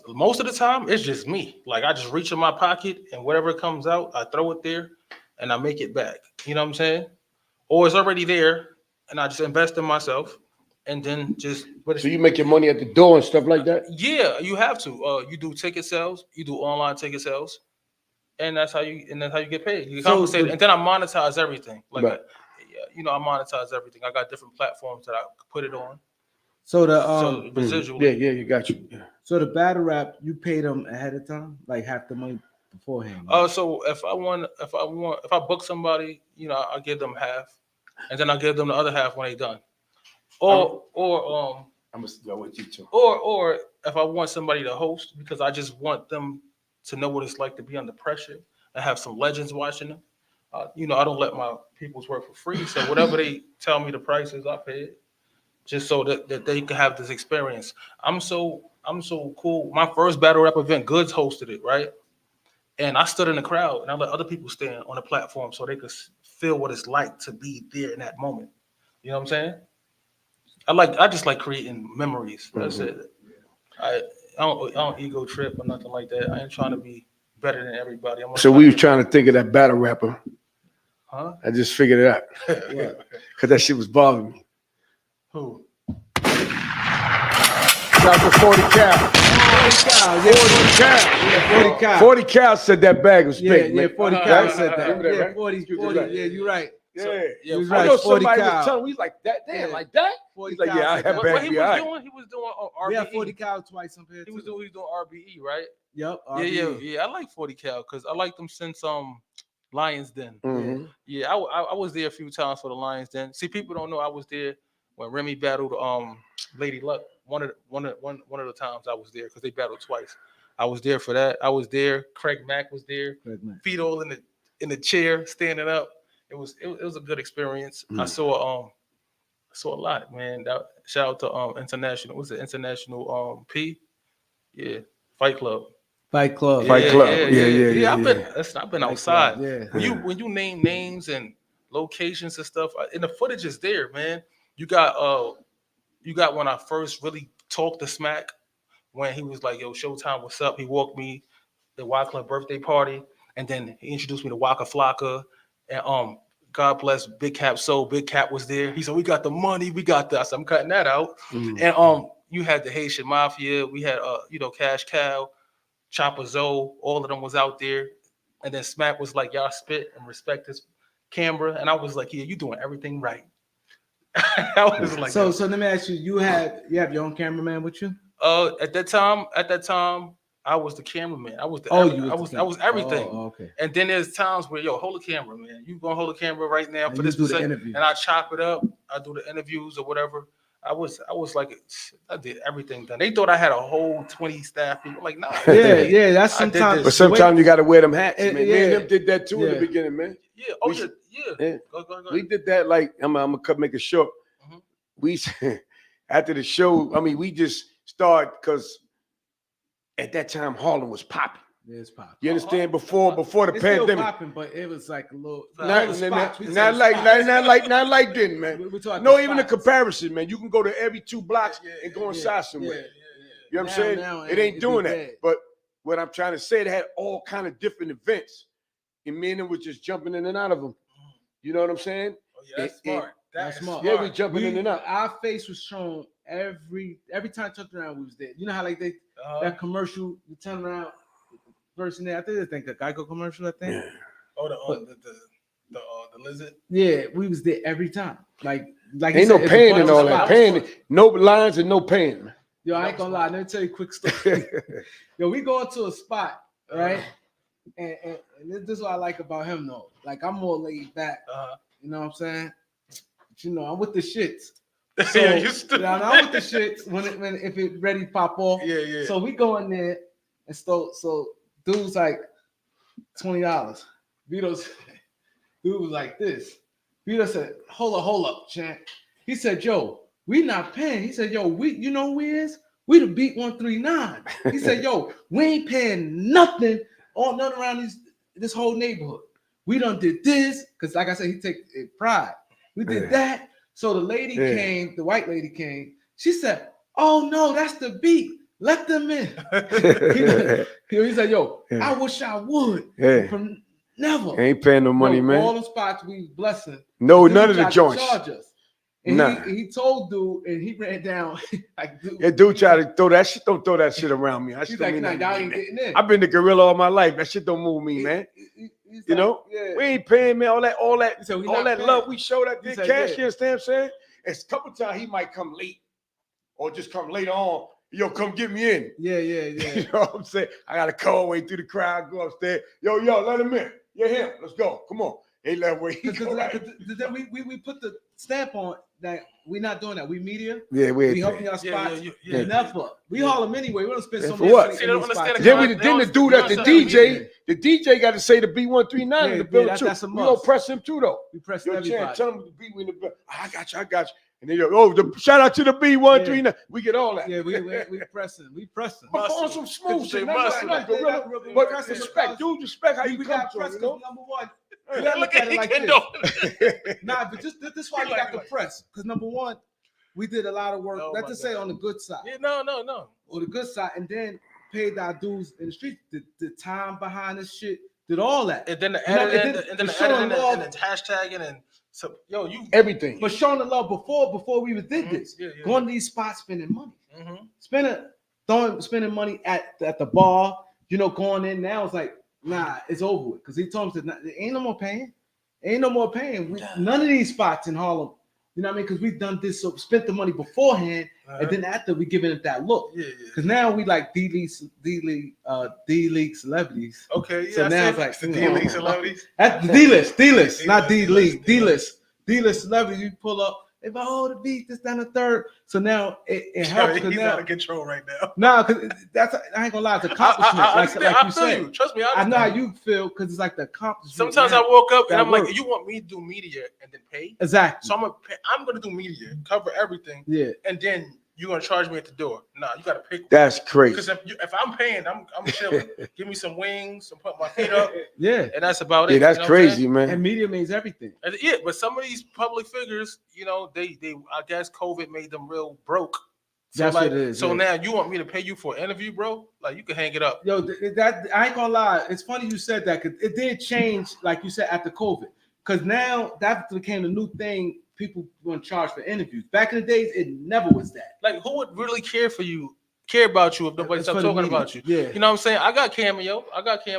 most of the time it's just me. Like I just reach in my pocket and whatever comes out, I throw it there and I make it back. You know what I'm saying? Or it's already there and I just invest in myself. And then so you make your money at the door and stuff like that? Yeah, you have to. You do ticket sales, you do online ticket sales, and that's how you get paid. You compensate, and then I monetize everything. Like, I monetize everything. I got different platforms that I put it on. So the residual. You got you. Yeah. So the battle rap, you pay them ahead of time, like half the money beforehand. So if I book somebody, I give them half, and then I give them the other half when they done. Or I'm gonna go with you too. Or if I want somebody to host, because I just want them to know what it's like to be under pressure and have some legends watching them. I don't let my people's work for free. So whatever they tell me the price is, I pay it, just so that they can have this experience. I'm so cool. My first battle rap event, GOODZ hosted it, right? And I stood in the crowd and I let other people stand on the platform so they could feel what it's like to be there in that moment. You know what I'm saying? I just like creating memories. That's it. I don't ego trip or nothing like that. I ain't trying to be better than everybody. So we was trying to think of that battle rapper. Huh? I just figured it out. Because that shit was bothering me. Who? Shout out to 40 Cal. 40 Cal. 40 Cal said that bag was big. Yeah, 40 Cal said that. Remember that, Yeah, right? 40. Yeah, you're right. Yeah, he was I right. know 40 somebody Cal. was telling me, he's like that, damn, like that. He's like, yeah, I had What bag. he was doing? He was doing RBE. We have 40 Cal twice on here. He was doing RBE, right? Yep. RBE. Yeah. I like 40 Cal because I liked them since Lions Den. Mm-hmm. Yeah, I was there a few times for the Lions Den. See, people don't know I was there when Remy battled Lady Luck. One of the times I was there because they battled twice. I was there for that. I was there. Craig Mack was there. Feet all in the chair, standing up. It was a good experience. I saw a lot, man. Shout out to international. What's it? International P? Yeah, Fight Club. Fight Club. Yeah. I've been outside. Yeah. When you name names and locations and stuff, and the footage is there, man. You got when I first really talked to Smack, when he was like, "Yo, Showtime, what's up?" He walked me the Y Club birthday party, and then he introduced me to Waka Flocka, and God bless Big Cap Soul. Big Cap was there. He said, "We got the money. We got that." So I'm cutting that out. And you had the Haitian Mafia. We had Cash Cow, Chopper Zoe. All of them was out there. And then Smack was like, "Y'all spit and respect this camera." And I was like, "Yeah, you doing everything right." I was like, So let me ask you, you have your own cameraman with you? at that time, I was the cameraman. I was the I was everything. Oh, okay. And then there's times where hold the camera, man. You gonna hold the camera right now And for you this do the percent, interview. and I chop it up. I do the interviews or whatever. I was like, I did everything done. They thought I had a whole 20 staff people. Like, nah. Yeah. That's I did sometimes. this. But sometimes you got to wear them hats, man. Yeah. Me and them did that too in Yeah. the beginning, man. Yeah. We- Yeah. Go. We did that like I'm gonna make it short. Mhm. We after the show, I mean, we just started because at that time Harlem was popping. It's popping. You understand? Before the It's still pandemic. popping, but it was like a little. Not like then, man. We're talking No, even the spots. comparison, man. You can go to every 2 blocks and go inside somewhere. You know what I'm saying? Now It ain't it'd doing be that. dead. But what I'm trying to say, they had all kind of different events, and me and them was just jumping in and out of them. You know what I'm saying? Oh, yeah, that's smart. That's smart. Yeah, we jumping in and out. Our face was shown every time I turned around, we was there. You know how like that commercial, you turn around, person there. I think a Geico commercial. I think. Yeah. Oh, the lizard. Yeah, we was there every time. Like Ain't you no said, it's a paying bunch and of all that. spots. Paying, no lines and no paying. Yo, I ain't gonna lie. Let me tell you a quick story. Yo, we go into a spot, right? And this is what I like about him, though. Like I'm more laid back. You know what I'm saying? But, you know, I'm with the shits. So, Yeah, you still- yeah, I'm with the shits when if it ready pop off. Yeah. So we go in there and so dude's like $20. Vito's dude was like this. Vito said, hold up, champ. He said, yo, we not paying. He said, yo, you know who we is? We the Beat 139. He said, yo, we ain't paying nothing around this whole neighborhood. We done did this, because like I said, he take pride. We did that. So the lady came, the white lady came. She said, oh no, that's the Beat. Let them in. he said, yo, I wish I would. From never. Ain't paying no money, man. All the spots we blessing. No, none of the joints. Charge us. And Nah. he told dude, and he ran down like dude. Yeah, dude tried to throw that shit. Don't throw that shit around me. He's like, nah, y'all ain't getting in. I've been the gorilla all my life. That shit don't move me, man. He's You like, know, yeah. we ain't paying, man. All that He said, we all not that paying. love we showed that He did said, cash. yeah. You understand what I'm saying? It's a couple times he might come late, or just come later on. Yo, come get me in. Yeah. You know what I'm saying? I got to call way through the crowd, go upstairs. Yo, let him in. Yeah, him. Let's go. Come on. He left where he go. Right. We put the stamp on that we're not doing that. We media. Yeah, We helping y'all spots. Yeah. Never. We haul them anyway. We don't spend so For much what? money See, in they these don't understand spots. the Then the dude at the DJ got to say the B139 in Yeah, the building too. that's a We must. don't press him too though. We press Yo, everybody. Chan, tell him to be in the building. I got you. And then shout out to the B139. We get all that. Yeah, we pressing. We pressing. But on some smooth shit. Muscle. Not gorilla, but respect. Dude, respect how you We come got to press him, because you know? number one, you gotta look at it like this. Nah, but this is why you got the press. Because number one, we did a lot of work. Oh Let's my just say God. on the good side. Yeah, no. Or the good side, and then paid our dues in the street, the time behind this shit, did all that. And then the You know, editing, and and then the the showing editing, love. and the hashtagging, and so you. Everything. But showing the love before we even did this. Yeah. Going to these spots, spending money. Mm-hmm. Spending money at the bar, you know, going in now, it's like, nah, it's over with. Because he told us that there ain't no more paying. None of these spots in Harlem, you know what I mean? Because we've done this, so spent the money beforehand, and then after we giving it that look. Yeah. Because now we like D-League celebrities. Okay, yeah. So now it's like the D-League celebrities. That's the D-list, not D-list, D-League, D-list celebrities. You pull up, they like, oh, the beat, this down the third. So now it helps. He's now, out of control right now. nah, because I ain't gonna lie, it's accomplishment. I like you feel said. you. Trust me. I know how you feel because it's like the accomplishment. Sometimes now. I woke up and that I'm like, work. you want me to do media and then pay? Exactly. So I'm gonna do media, cover everything, Yeah. and then you're gonna charge me at the door. Nah, you gotta pick. That's crazy. Because if I'm paying, I'm chilling. Give me some wings, and put my feet up, Yeah. and that's about it. Yeah, that's you know what I'm crazy, man. And media means everything. saying? Yeah, but some of these public figures, you know, they I guess COVID made them real broke. So That's like, what it is. So yeah. now you want me to pay you for an interview, bro? Like you can hang it up. Yo, that I ain't gonna lie. It's funny you said that because it did change, like you said, after COVID. Because now that became a new thing. People want to charge for interviews. Back in the days, it never was that. Like who would really care about you if nobody It's stopped for the talking media. about you? Yeah. You know what I'm saying? I got Cameo.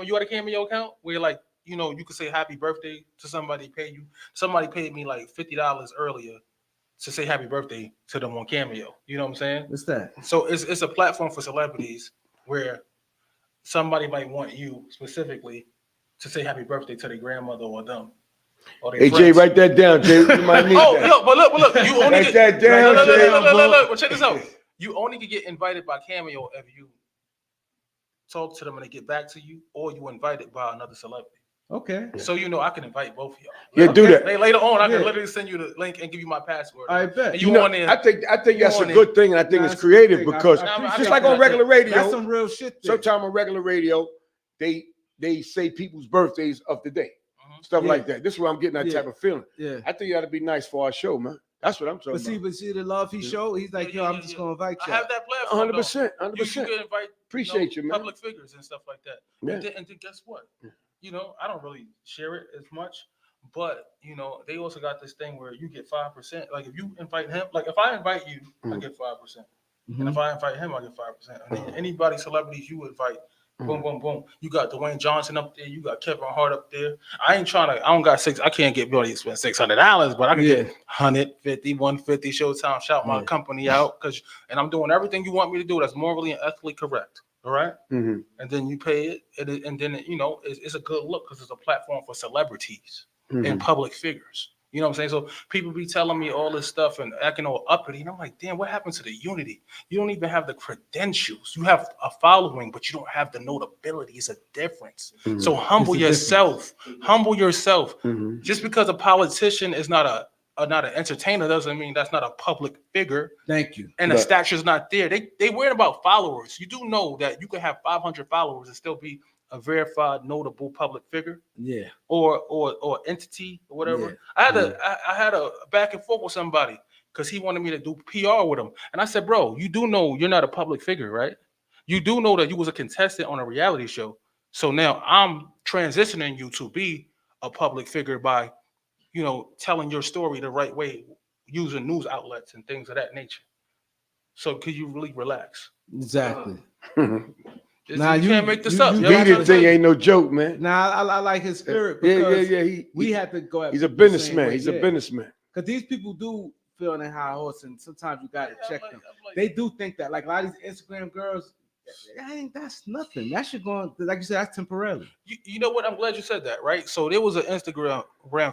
You had a Cameo account where like, you know, you could say happy birthday to somebody, pay you. Somebody paid me like $50 earlier to say happy birthday to them on Cameo. You know what I'm saying? What's that? So it's a platform for celebrities where somebody might want you specifically to say happy birthday to their grandmother or them. Or their Hey, friends. Jay, write that down, Jay. You might need Oh, that. yo, but look, you only Write that get down, Jay. look, but check this out. You only can get invited by Cameo if you talk to them and they get back to you, or you invited by another celebrity. Okay. So I can invite both of y'all. Yeah, do that. Later on, I can literally send you the link and give you my password. I bet. And You know, on there. I think that's a on good thing, and I think Nah, it's it's a good creative thing. because I appreciate just like that. on regular radio, That's some real shit there. sometimes on regular radio, they say people's birthdays of the day, stuff Yeah. like that. This is where I'm getting that Yeah. type of feeling. Yeah. I think it ought to be nice for our show, man. That's what I'm talking about. But see the love he showed. He's like, yo, I'm just gonna invite you. I have that platform. 100%, You 100%. can invite Appreciate you, man. public figures and stuff like that. Yeah. And then guess what? I don't really share it as much, but they also got this thing where you get 5%. Like if you invite him, like if I invite you, I get 5%. And if I invite him, I get 5%. And then anybody, celebrities you invite, boom, boom, boom. You got Dwayne Johnson up there. You got Kevin Hart up there. I don't got six. I can't get really spend $600, but I can get 150, 150. Showtime, shout my company out and I'm doing everything you want me to do. That's morally and ethically correct. All right. Mm-hmm. And then you pay it, and then it's a good look because it's a platform for celebrities and public figures. You know what I'm saying? So people be telling me all this stuff and acting all uppity, and I'm like, damn, what happened to the unity? You don't even have the credentials. You have a following, but you don't have the notability. It's a difference. So humble yourself. Humble yourself. Just because a politician is not an entertainer doesn't mean that's not a public figure. Thank you. And the stature's not there. They worry about followers. You do know that you can have 500 followers and still be a verified, notable public figure. Yeah. Or entity or whatever. Yeah. I had a back and forth with somebody because he wanted me to do PR with him. And I said, bro, you do know you're not a public figure, right? You do know that you was a contestant on a reality show. So now I'm transitioning you to be a public figure by telling your story the right way, using news outlets and things of that nature. So could you really relax? Exactly. You can't make this up. Media thing ain't no joke, man. Nah, I like his spirit. Yeah. We had to go. He's a businessman. He's a businessman. Because these people do feel on their high horse, and sometimes you got to check them. They do think that, like a lot of these Instagram girls, that's nothing. That should go on, like you said, that's temporarily. You know what? I'm glad you said that, right? So there was an Instagram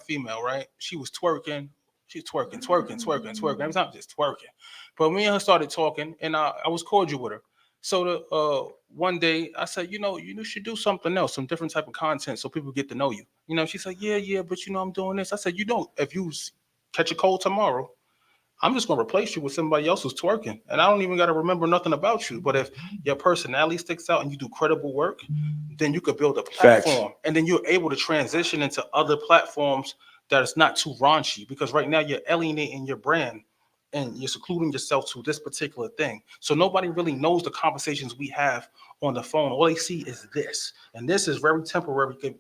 female, right? She was twerking. She's twerking. Every time just twerking. But me and her started talking, and I was cordial with her. So one day I said, you should do something else, some different type of content so people get to know you. She said, yeah, but I'm doing this. I said, if you catch a cold tomorrow, I'm just gonna replace you with somebody else who's twerking. And I don't even gotta remember nothing about you. But if your personality sticks out and you do credible work, then you could build a platform. Facts. And then you're able to transition into other platforms that is not too raunchy, because right now you're alienating your brand and you're secluding yourself to this particular thing. So nobody really knows the conversations we have on the phone. All they see is this. And this is very temporary. And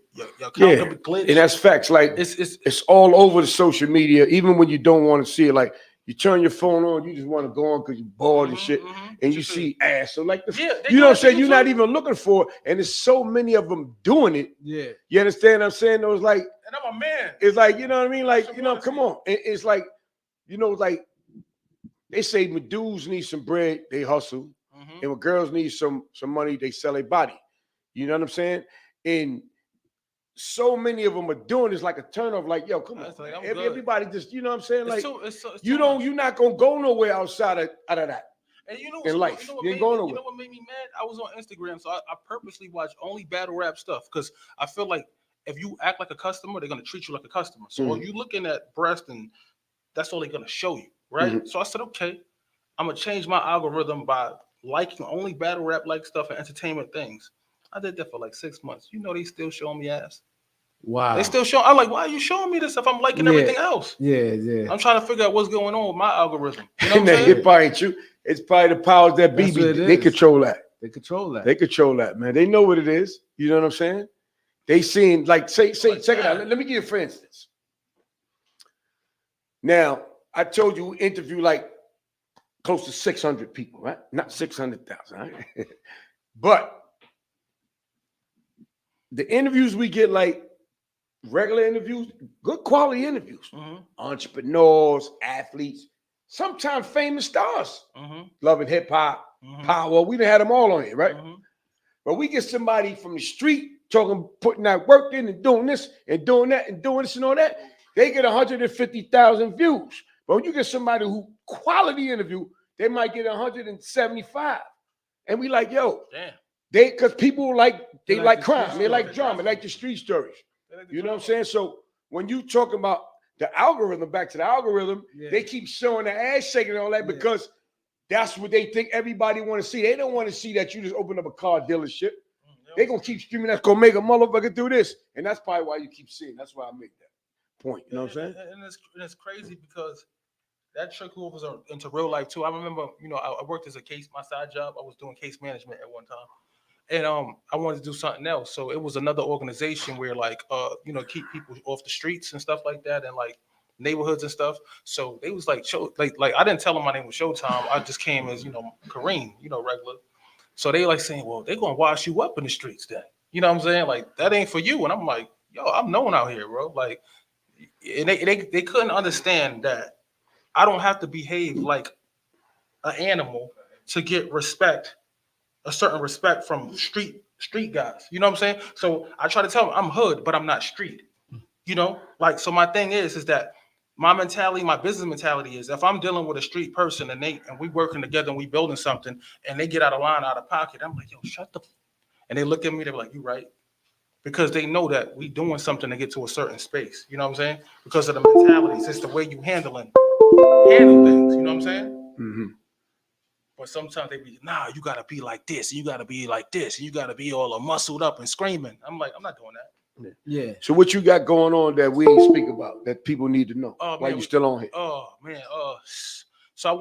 that's facts. Like it's all over the social media, even when you don't want to see it. Like you turn your phone on, you just want to go on because you're bored and shit, and you see ass. So like, you know what I'm saying? You're not even looking for it, and there's so many of them doing it. Yeah, you understand what I'm saying? It was like, and I'm a man. It's like, you know what I mean? Like, come on. It's like, like they say, when dudes need some bread, they hustle, and when girls need some money, they sell their body. You know what I'm saying? And so many of them are doing this like a turnoff. Like, yo, come on, like, everybody just, you know what I'm saying? Like, you're not gonna go nowhere outside of that. And in life, you ain't going nowhere. You know what made me mad? I was on Instagram, so I purposely watch only battle rap stuff because I feel like if you act like a customer, they're gonna treat you like a customer. So if you're looking at breast, and that's all they're gonna show you, right? So I said, okay, I'm gonna change my algorithm by liking only battle rap like stuff and entertainment things. I did that for like 6 months. They still showing me ass. Wow. They still show. I'm like, why are you showing me this if I'm liking everything else? Yeah. I'm trying to figure out what's going on with my algorithm. You know what I'm saying? It probably ain't you. It's probably the powers that be. They control that. They control that, man. They know what it is. You know what I'm saying? They seen, like, say, check it out. Let me give you, for instance. Now, I told you we interview like close to 600 people, right? Not 600,000, right? But the interviews we get, like regular interviews, good quality interviews, entrepreneurs, athletes, sometimes famous stars, Mm-hmm. loving hip hop, Mm-hmm. power. We done had them all on here, right? Mm-hmm. But we get somebody from the street talking, putting that work in and doing this and doing that and doing this and all that. They get 150,000 views. But when you get somebody who quality interview, they might get 175. And we like, yo, Damn. because people like the crime, street they like stories. drama, they like the street stories. Like the You know what I'm drama. saying? So when you talk about the algorithm, back to the algorithm, Yeah. they keep showing the ass shaking and all that Yeah. because that's what they think everybody want to see. They don't want to see that you just open up a car dealership. They're going to keep streaming. That's going to make a motherfucker do this. And that's probably why you keep seeing. That's why I make that point. You know what I'm saying? And it's crazy because that trickled over into real life too. I remember, I worked as my side job. I was doing case management at one time. And I wanted to do something else. So it was another organization where keep people off the streets and stuff like that and like neighborhoods and stuff. So they was like I didn't tell them my name was Showtime. I just came as, Kareem, regular. So they like saying, well, they're gonna wash you up in the streets then. You know what I'm saying? Like that ain't for you. And I'm like, yo, I'm known out here, bro. Like, and they couldn't understand that I don't have to behave like an animal to get respect, a certain respect from street guys. You know what I'm saying? So I try to tell them I'm hood, but I'm not street. So my thing is that my mentality, my business mentality is if I'm dealing with a street person and we working together and we building something and they get out of line, out of pocket, I'm like, yo, shut the. And they look at me, they're like, you right. Because they know that we doing something to get to a certain space. You know what I'm saying? Because of the mentalities, it's the way you handle things. You know what I'm saying? Mm-hmm. But sometimes they be, nah, you gotta be like this, and you gotta be like this, and you gotta be all muscled up and screaming. I'm like, I'm not doing that. Yeah. So what you got going on that we ain't speak about that people need to know? Oh, Why man, you still on here? Oh man, so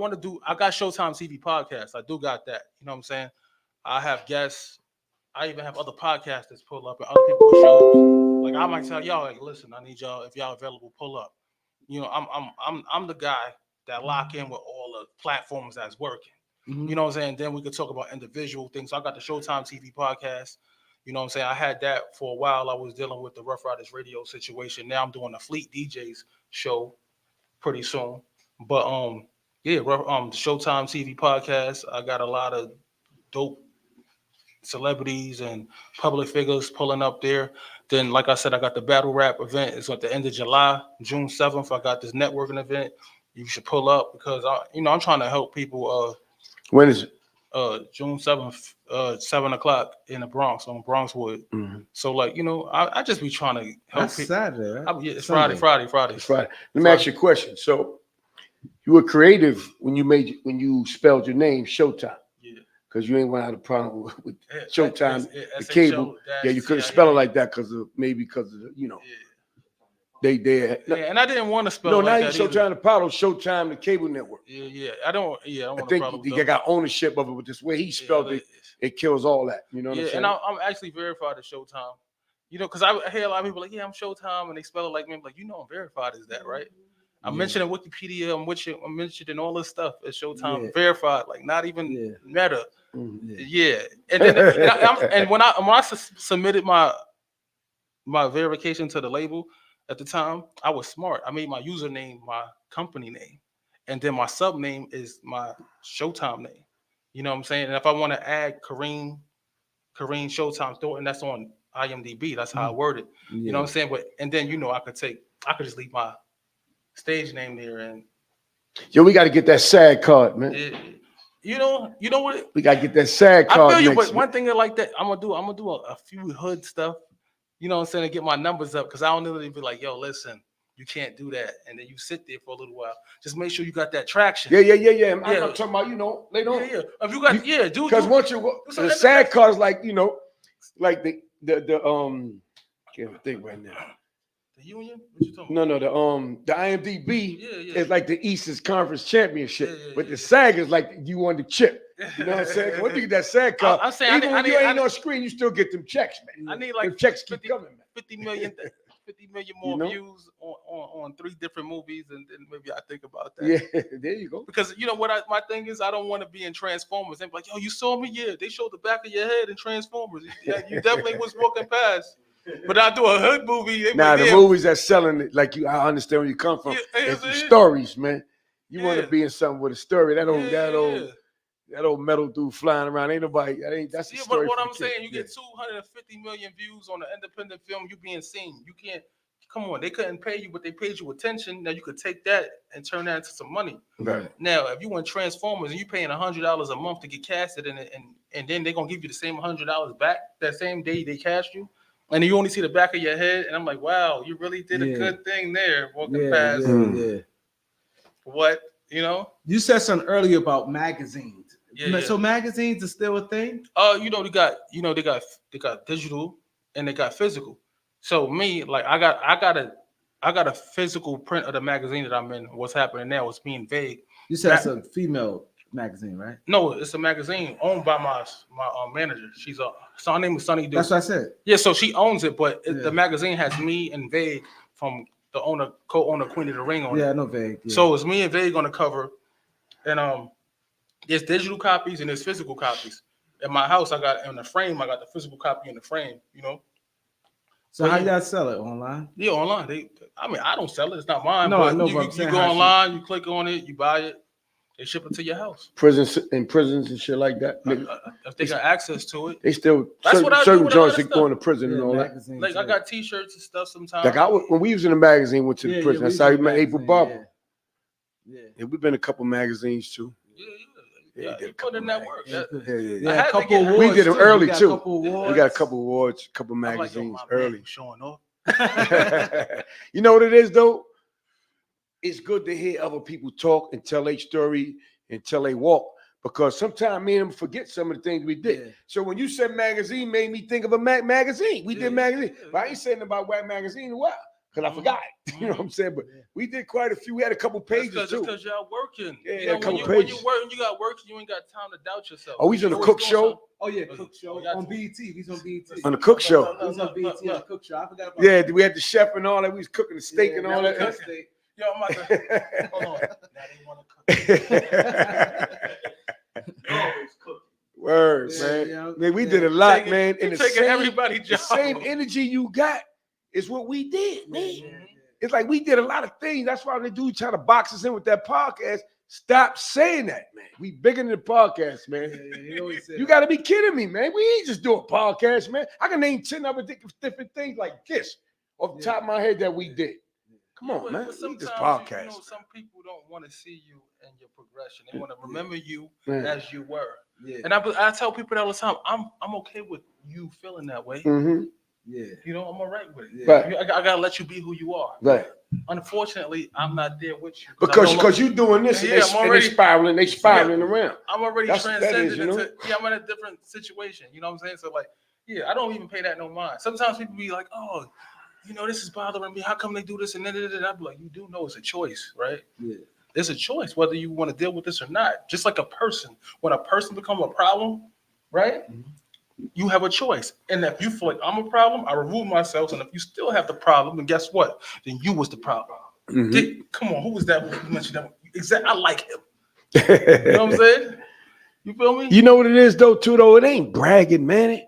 I got Showtime TV podcast. I do got that. You know what I'm saying? I have guests. I even have other podcasters pull up and other people's shows. Like I might tell y'all, like, listen, I need y'all, if y'all available, pull up. I'm the guy that lock in with all the platforms that's working. Mm-hmm. You know what I'm saying? Then we could talk about individual things. So I got the Showtime TV podcast. You know what I'm saying? I had that for a while. I was dealing with the Rough Riders radio situation. Now I'm doing a Fleet DJs show pretty soon. But the Showtime TV podcast. I got a lot of dope celebrities and public figures pulling up there. Then, like I said, I got the battle rap event. It's at the end of July, June 7th. I got this networking event. You should pull up because I'm trying to help people. When is it? June 7th, 7 o'clock in the Bronx on Bronxwood. Mm-hmm. So I just be trying to help That's people. Saturday, right? It's Sunday. Friday. It's Friday. Let me ask you a question. So you were creative when you spelled your name Showtime. Yeah. Because you ain't want to have a problem with Yeah, Showtime, the SHO cable. dash Yeah, you couldn't CIA. spell it like that because of Yeah. they Yeah, and I didn't want to spell no, it now like you that Showtime either. the Apollo, Showtime the cable network. Yeah. I don't want I a think problem. they got ownership of it, but this way he spelled it, it kills all that. You know what I'm saying? And I'm actually verified as Showtime. Because I hear a lot of people like, yeah, I'm Showtime, and they spell it like me. I'm like, I'm verified as that, right? I'm mentioning Wikipedia. I'm mentioning all this stuff as Showtime verified, like not even Meta. Mm-hmm. Yeah. And then when I submitted my verification to the label at the time, I was smart. I made my username my company name, and then my sub name is my Showtime name. You know what I'm saying? And if I want to add Kareem Showtime Thornton, that's on IMDb. That's how I word it. You know what I'm saying? But and then I could just leave my stage name there and Yo, we got to get that SAG card, man. you know what? We got to get that SAG card. I feel you, next, but one thing like that, I'm gonna do a few hood stuff. You know what I'm saying? To get my numbers up because I don't really be like, yo, listen, you can't do that, and then you sit there for a little while. Just make sure you got that traction. Yeah. I'm not talking about later on. Yeah. If you got do because once the SAG card is like like the can't think right now. The union? What you talking about? No, the IMDb is like the Eastern Conference Championship, but the SAG is like you won the chip. You know what I'm saying? Once you get that SAG card, I'm saying even when you ain't on screen, you still get them checks, man. I need like them checks keep coming, man. 50 million more views on 3 different movies, and then maybe I think about that. Yeah, there you go. Because my thing is, I don't want to be in Transformers and be like, yo, you saw me? Yeah, they showed the back of your head in Transformers. Yeah, you definitely was walking past. But I do a hood movie. Nah, the movies that's selling it, like I understand where you come from. It's the stories, man. You want to be in something with a story. That old metal dude flying around. Ain't nobody. That's the story. But what for I'm the kid. saying, you get 250 million views on an independent film. You being seen. You can't. Come on, they couldn't pay you, but they paid you attention. Now you could take that and turn that into some money. Right. Now, if you want Transformers and you paying $100 a month to get casted in it, and then they're gonna give you the same $100 back that same day they cast you, and you only see the back of your head, and I'm like, wow, you really did a good thing there, walking past. What, you know? You said something earlier about magazines. Yeah. So magazines are still a thing? They got digital and they got physical. So me, like I got a physical print of the magazine that I'm in. What's happening now is being vague. You said it's a female magazine, right? No, it's a magazine owned by my manager. So her name is Sunny Duke. That's what I said. Yeah, so she owns it, but the magazine has me and Vague from the co-owner Queen of the Ring on it. Yeah, I know Vague. Yeah. So it's me and Vague on the cover, and there's digital copies and there's physical copies. In my house, I got in the frame. I got the physical copy in the frame. You know. So how you guys sell it online? Yeah, online. I don't sell it. It's not mine. No, but I know. You go online, you click on it, you buy it, they ship it to your house. Prisons and shit like that. If they got access to it, they still that's what I do certain with joints a they lot of go into prison and all that. Like I got T-shirts and stuff sometimes. Like when we was in the magazine, went to the prison. That's how we met April Barber. Yeah, we've been in a couple magazines too. Yeah, you put in that work. Yeah, a couple awards. We did them early too. We got a couple awards, a couple magazines early. Showing off. You know what it is though? It's good to hear other people talk and tell their story and tell they walk, because sometimes me and them forget some of the things we did. Yeah. So when you said magazine, made me think of a magazine. We did magazine, but I ain't saying about Whack Magazine in a while because I forgot. You know what I'm saying? But we did quite a few. We had a couple pages too. Because y'all working. Yeah, a couple pages. When you working, you got work. You ain't got time to doubt yourself. Oh, we on the Cook Show. Oh yeah, Cook Show on BET. We on BET. On the Cook Show. We on BET on the Cook Show. I forgot about. Yeah, we had the chef and all that. We was cooking the steak and all that. Yo, I'm like, hold on. Now they want to cook. Word, man. Man, we did a lot, man. And the same energy you got is what we did, man. It's like we did a lot of things. That's why they do try to box us in with that podcast. Stop saying that, man. We bigger than the podcast, man. You got to be kidding me, man. We ain't just doing podcast, man. I can name 10 other different things like this off the top of my head that we did. Come on, man. Sometimes this podcast. You know, some people don't want to see you and your progression. They want to remember you as you were. Yeah. And I tell people that all the time. I'm okay with you feeling that way. Mm-hmm. Yeah. You know, I'm all right with it. Yeah. Right. I gotta let you be who you are. Right. Unfortunately, I'm not there with you. Because you're doing this and they spiraling around. I'm already transcended into I'm in a different situation. You know what I'm saying? So like, I don't even pay that no mind. Sometimes people be like, oh, you know, this is bothering me. How come they do this? And then I'd be like, you do know it's a choice, right? Yeah. It's a choice whether you want to deal with this or not. Just like a person. When a person becomes a problem, right? Mm-hmm. You have a choice. And if you feel like I'm a problem, I remove myself. And if you still have the problem, then guess what? Then you was the problem. Mm-hmm. Come on, who was that? Who mentioned that? Exactly. I like him. You know what I'm saying? You feel me? You know what it is though, too, though? It ain't bragging, man.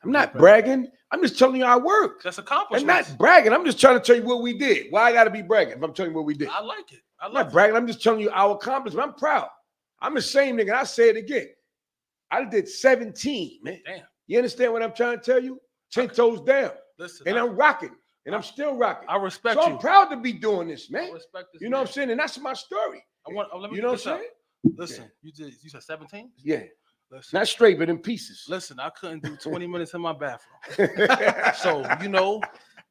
I'm not bragging. I'm just telling you our work. That's accomplishment. I'm not bragging. I'm just trying to tell you what we did. Why I got to be bragging if I'm telling you what we did? I like it. I'm not bragging. I'm just telling you our accomplishment. I'm proud. I'm the same nigga. I say it again. I did 17, man. Damn. You understand what I'm trying to tell you? 10 toes down. Listen, and I'm rocking. And I'm still rocking. I respect you. So I'm proud to be doing this, man. I respect this. You know what I'm saying? And that's my story. Let me you know what I'm saying? Listen, you said 17? Yeah. Listen, not straight, but in pieces. Listen, I couldn't do 20 minutes in my bathroom. So, you know.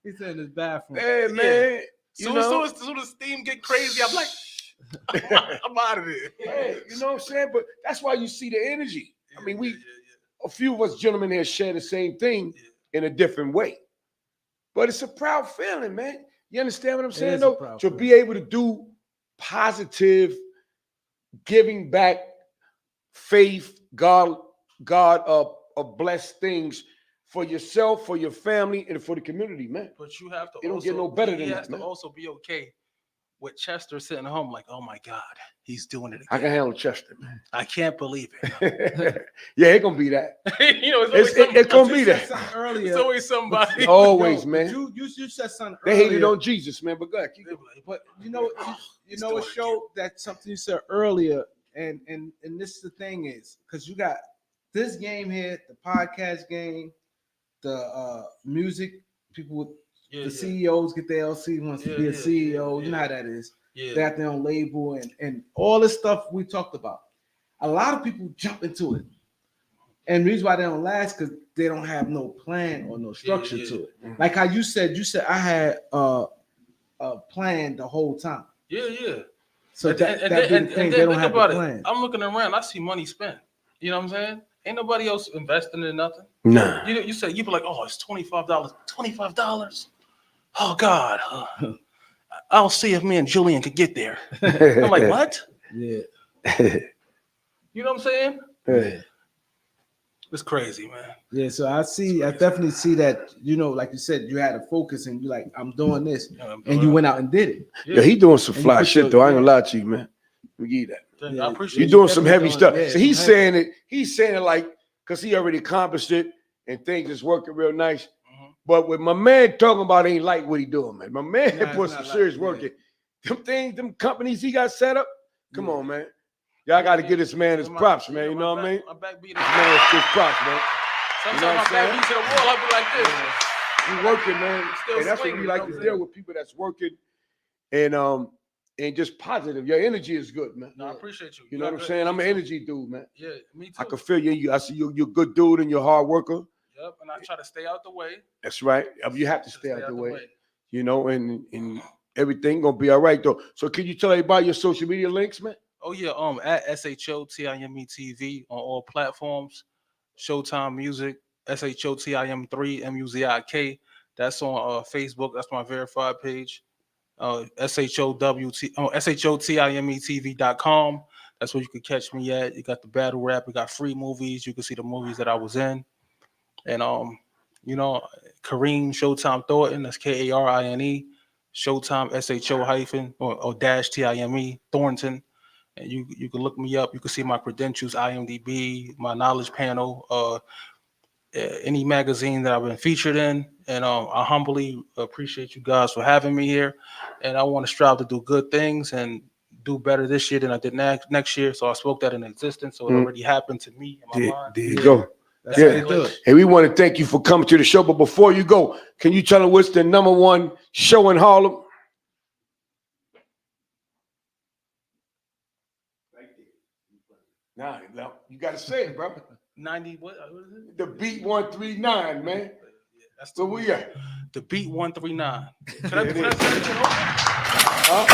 He's in his bathroom. Hey, man. Soon as steam get crazy, I'm like, I'm out of there. Hey, you know what I'm saying? But that's why you see the energy. I mean, a few of us gentlemen here share the same thing in a different way. But it's a proud feeling, man. You understand what I'm saying, though? To be able to do positive, giving back, faith, God bless things for yourself, for your family, and for the community, man. But you have to. It don't get no better than that, man. To also be okay with Chester sitting home, like, oh my God, he's doing it again. I can handle Chester, man. I can't believe it. Yeah, it's gonna be that. You know, it's gonna be that. Earlier, It's always somebody. Always, Yo, man. You said something They earlier. hated on Jesus, man. But go ahead, keep going. But you know it showed that something you said earlier, and this is the thing is because you got this game here, the podcast game, the music people with the CEOs get their LC wants to be a CEO. You know how that is. Yeah. They have their own label and all this stuff we talked about. A lot of people jump into it, and the reason why they don't last because they don't have no plan or no structure to it. Like how you said I had a plan the whole time. Yeah. So and that then they don't have about a plan. I'm looking around, I see money spent. You know what I'm saying? Ain't nobody else investing in nothing. Nah. You say you be like, oh, it's $25. $25. Oh God. I'll see if me and Julian could get there. I'm like, what? Yeah. You know what I'm saying? Yeah. It's crazy, man. Yeah, so I definitely see that, you know, like you said, you had a focus and you like, I'm doing this. And you went out and did it. Yeah, he doing some And fly you put shit your- though. I ain't gonna lie to you, man. We give you that. Yeah, I appreciate You're you. doing some heavy definitely stuff. doing- yeah, So he's some saying it. He's saying it like because he already accomplished it and things is working real nice. Mhm. But with my man talking about, ain't like what he doing, man. My man Nah, it's put not some like- serious yeah. work in. Them things, them companies he got set up. Come Yeah. on, man. Y'all got to give this man his props, man. You know what I mean? My back beat This man his props, man. Sometimes You know what my I'm back saying? beat to the wall. I'll be like this. He working, man. Still And that's what swinging, we you like know to what I'm deal saying? with, people that's working and just positive. Your energy is good, man. No, I appreciate you. You know what I'm got saying? good I'm an energy, energy dude, man. too. Yeah, me too. I can feel you. I see you. You're a good dude and you're a hard worker. Yep, and I try to stay out the way. That's right. You have to Just stay out the way. You know, and everything gonna be all right though. So can you tell everybody your social media links, man? Oh yeah, at SHO-TIME-TV on all platforms. Showtime Music, SHO-TIME3 MUZIK. That's on Facebook. That's my verified page. SHOTIMETV.com. That's where you can catch me at. You got the battle rap. We got free movies. You can see the movies that I was in. And you know, Kareem Showtime Thornton. That's Karine. Showtime SHO hyphen or dash TIME Thornton. And you can look me up. You can see my credentials, IMDb, my knowledge panel, any magazine that I've been featured in. And I humbly appreciate you guys for having me here. And I want to strive to do good things and do better this year than I did next year. So I spoke that in existence. So it already happened to me in my mind. There you go. That's Yeah. how they do it. Hey, we want to thank you for coming to the show. But before you go, can you tell them what's the #1 show in Harlem? Nah, you got to say it, bro. 90, what is it? The Beat 139, man. That's Where we at? The Beat 139. Can I It say is. it? Huh?